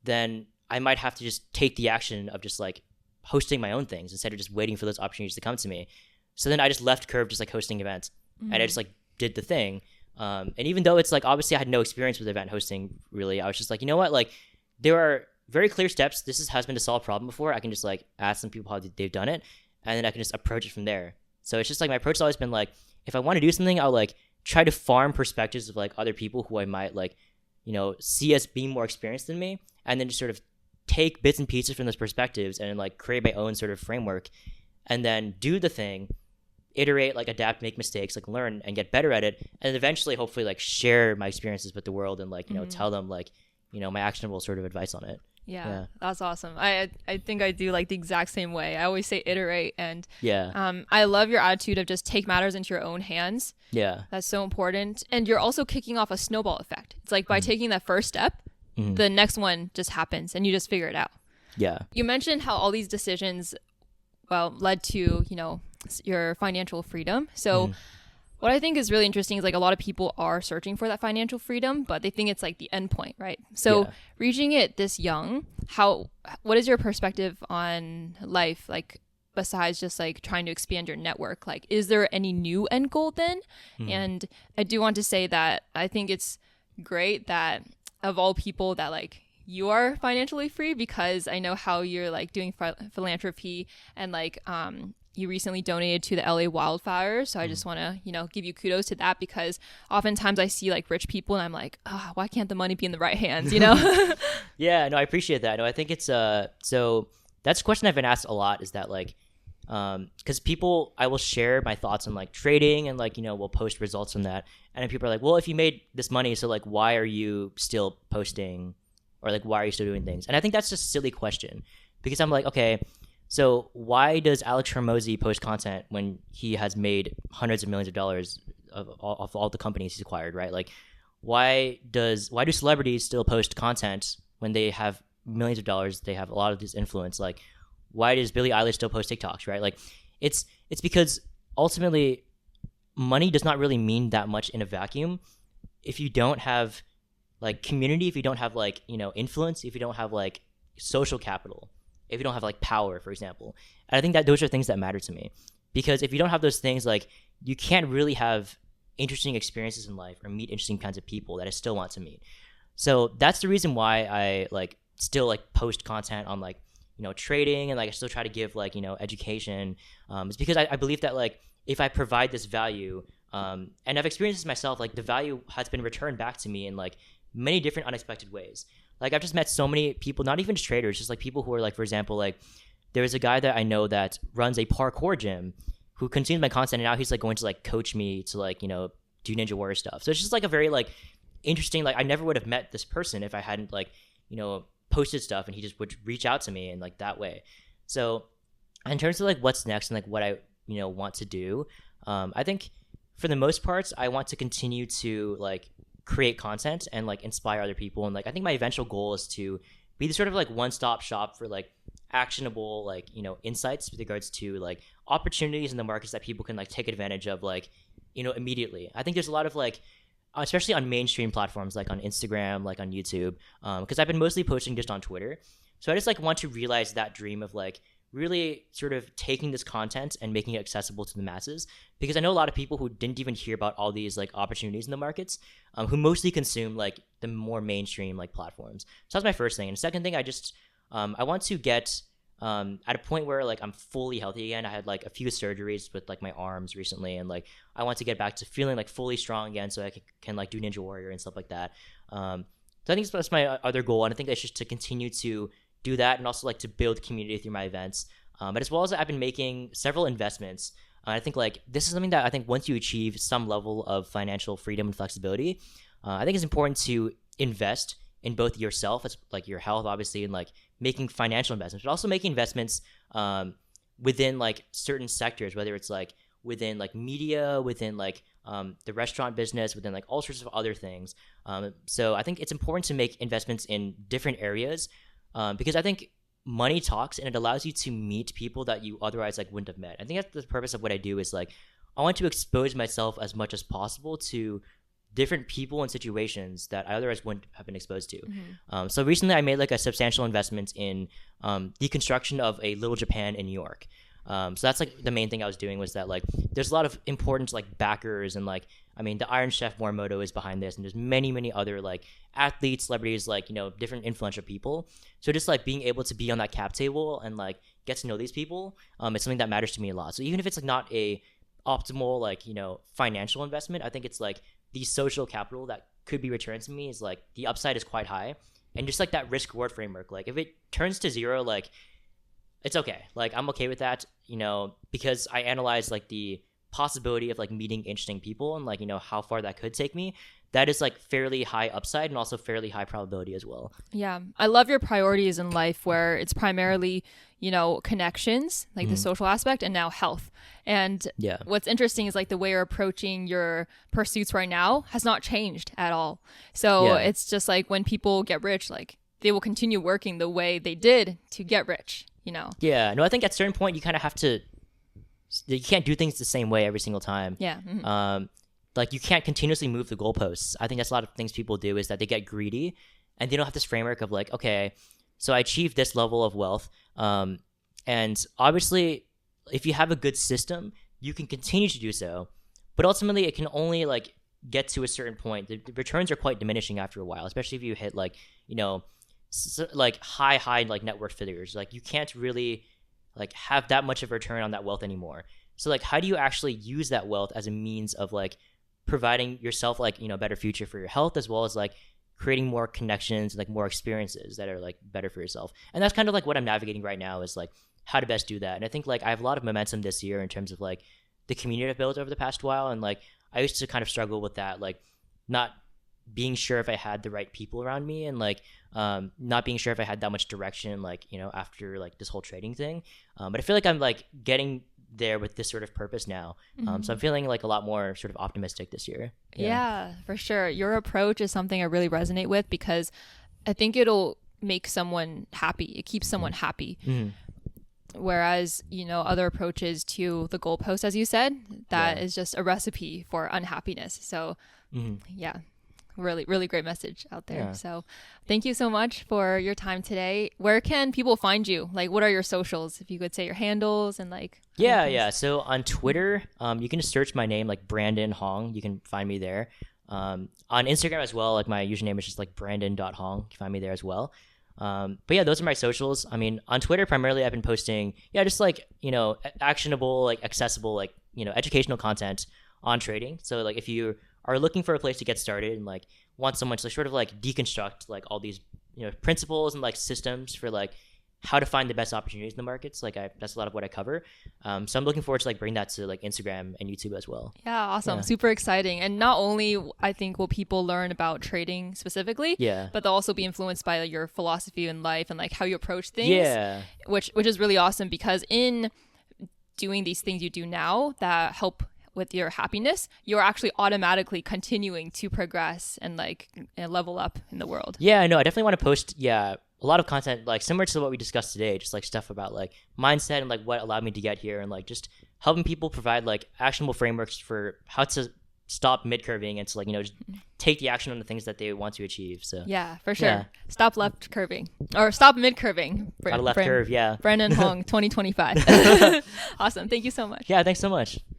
then I might have to just take the action of just like hosting my own things instead of just waiting for those opportunities to come to me. So then I just left curve, just like hosting events, and I just like did the thing. And even though it's like, obviously I had no experience with event hosting really, I was just like, you know what? Like there are very clear steps. Has been to solve a problem before. I can just like ask some people how they've done it, and then I can just approach it from there. So it's just like my approach has always been like, if I want to do something, I'll like try to farm perspectives of like other people who I might like, you know, see as being more experienced than me, and then just sort of take bits and pieces from those perspectives and like create my own sort of framework, and then do the thing, iterate, like adapt, make mistakes, like learn and get better at it, and eventually hopefully like share my experiences with the world and like, you know, tell them like, you know, my actionable sort of advice on it. Yeah, that's awesome. I think I do like the exact same way. I always say iterate, and I love your attitude of just take matters into your own hands. Yeah, that's so important. And you're also kicking off a snowball effect. It's like by taking that first step, the next one just happens and you just figure it out. Yeah. You mentioned how all these decisions, well, led to, you know, your financial freedom. So what I think is really interesting is like a lot of people are searching for that financial freedom, but they think it's like the end point, right? So reaching it this young, what is your perspective on life? Like besides just like trying to expand your network, like is there any new end goal then? And I do want to say that I think it's great that of all people that like you are financially free, because I know how you're like doing philanthropy and like you recently donated to the LA wildfires. So I just want to, you know, give you kudos to that, because oftentimes I see like rich people and I'm like, oh, why can't the money be in the right hands, you know? Yeah, no, I appreciate that. No, I think it's, so that's a question I've been asked a lot, is that like, because people, I will share my thoughts on like trading and like, you know, we'll post results from that. And then people are like, well, if you made this money, so like, why are you still posting, or like, why are you still doing things? And I think that's just a silly question, because I'm like, okay, so why does Alex Hormozy post content when he has made hundreds of millions of dollars of all the companies he's acquired, right? Like, why do celebrities still post content when they have millions of dollars? They have a lot of this influence. Like, why does Billie Eilish still post TikToks, right? Like, it's because ultimately money does not really mean that much in a vacuum if you don't have like community, if you don't have like, you know, influence, if you don't have like social capital, if you don't have like power, for example. And I think that those are things that matter to me, because if you don't have those things, like you can't really have interesting experiences in life or meet interesting kinds of people that I still want to meet. So that's the reason why I like still like post content on like, you know, trading, and like I still try to give like, you know, education. It's because I believe that like if I provide this value, and I've experienced this myself, like the value has been returned back to me in like many different unexpected ways. Like I've just met so many people, not even just traders, just like people who are like, for example, like there's a guy that I know that runs a parkour gym who consumes my content, and now he's like going to like coach me to like, you know, do Ninja Warrior stuff. So it's just like a very like interesting, like I never would have met this person if I hadn't like, you know, posted stuff, and he just would reach out to me in like that way. So in terms of like what's next and like what I, you know, want to do, I think for the most parts, I want to continue to like create content and like inspire other people. And like I think my eventual goal is to be the sort of like one-stop shop for like actionable like insights with regards to like opportunities in the markets that people can like take advantage of like immediately. I think there's a lot of like especially on mainstream platforms like on Instagram, like on YouTube, because I've been mostly posting just on Twitter. So I just like want to realize that dream of like really sort of taking this content and making it accessible to the masses, because I know a lot of people who didn't even hear about all these like opportunities in the markets, who mostly consume like the more mainstream like platforms. So that's my first thing. And the second thing, I want to get at a point where like I'm fully healthy again. I had like a few surgeries with like my arms recently, and like I want to get back to feeling like fully strong again, so I can like do Ninja Warrior and stuff like that. So I think that's my other goal, and I think that's just to continue to do that, and also like to build community through my events. But as well as I've been making several investments. I think like this is something that I think once you achieve some level of financial freedom and flexibility, I think it's important to invest in both yourself, as like your health, obviously, and like making financial investments, but also making investments within like certain sectors, whether it's like within like media, within like the restaurant business, within like all sorts of other things. So I think it's important to make investments in different areas, because I think money talks, and it allows you to meet people that you otherwise like wouldn't have met. I think that's the purpose of what I do, is like I want to expose myself as much as possible to different people and situations that I otherwise wouldn't have been exposed to. So recently I made like a substantial investment in the construction of a Little Japan in New York. So that's like the main thing I was doing, was that like there's a lot of important like backers, and like I mean the Iron Chef Morimoto is behind this, and there's many other like athletes, celebrities, like different influential people. So just like being able to be on that cap table and like get to know these people, it's something that matters to me a lot. So even if it's like not a optimal like financial investment, I think it's like the social capital that could be returned to me is like the upside is quite high. And just like that risk reward framework, like if it turns to zero, like it's okay. Like I'm okay with that, because I analyze like the possibility of like meeting interesting people, and like how far that could take me. That is like fairly high upside, and also fairly high probability as well. Yeah. I love your priorities in life, where it's primarily, connections, like the social aspect, and now health. And what's interesting is like the way you're approaching your pursuits right now has not changed at all. So it's just like when people get rich, like they will continue working the way they did to get rich, Yeah. No, I think at a certain point you kind of have to, you can't do things the same way every single time. Yeah. Like you can't continuously move the goalposts. I think that's a lot of things people do, is that they get greedy and they don't have this framework of like, okay, so I achieved this level of wealth. And obviously if you have a good system, you can continue to do so, but ultimately it can only like get to a certain point. The returns are quite diminishing after a while, especially if you hit like, like high like net worth figures. Like you can't really like have that much of a return on that wealth anymore. So like how do you actually use that wealth as a means of like providing yourself like better future for your health, as well as like creating more connections, like more experiences that are like better for yourself? And that's kind of like what I'm navigating right now, is like how to best do that. And I think like I have a lot of momentum this year in terms of like the community I've built over the past while, and like I used to kind of struggle with that, like not being sure if I had the right people around me, and like not being sure if I had that much direction, like after like this whole trading thing. But I feel like I'm like getting there with this sort of purpose now. So I'm feeling like a lot more sort of optimistic this year. Yeah, for sure. Your approach is something I really resonate with, because I think it'll make someone happy. It keeps someone happy. Whereas, other approaches to the goalpost, as you said, that is just a recipe for unhappiness. So yeah, really, really great message out there. So thank you so much for your time today. Where can people find you? Like, what are your socials? If you could say your handles and like. Yeah. So on Twitter, you can just search my name, like Brandon Hong. You can find me there. On Instagram as well, like my username is just like brandon.hong. You can find me there as well. But yeah, those are my socials. I mean, on Twitter, primarily I've been posting, just like, actionable, like accessible, like, educational content on trading. So like if you are looking for a place to get started and like want someone to sort of like deconstruct like all these, principles and like systems for like how to find the best opportunities in the markets, like that's a lot of what I cover. So I'm looking forward to like bring that to like Instagram and YouTube as well. Yeah, awesome. Super exciting. And not only I think will people learn about trading specifically, but they'll also be influenced by like, your philosophy in life and like how you approach things, which is really awesome, because in doing these things you do now that help with your happiness, you're actually automatically continuing to progress and like level up in the world. Yeah, I know. I definitely want to post, a a lot of content like similar to what we discussed today, just like stuff about like mindset and like what allowed me to get here, and like just helping people provide like actionable frameworks for how to stop mid curving and to like, you know, just take the action on the things that they want to achieve. So yeah, for sure. Stop left curving or stop mid curving. Got a left curve. Yeah. Brendan Hong 2025. Awesome. Thank you so much. Yeah. Thanks so much.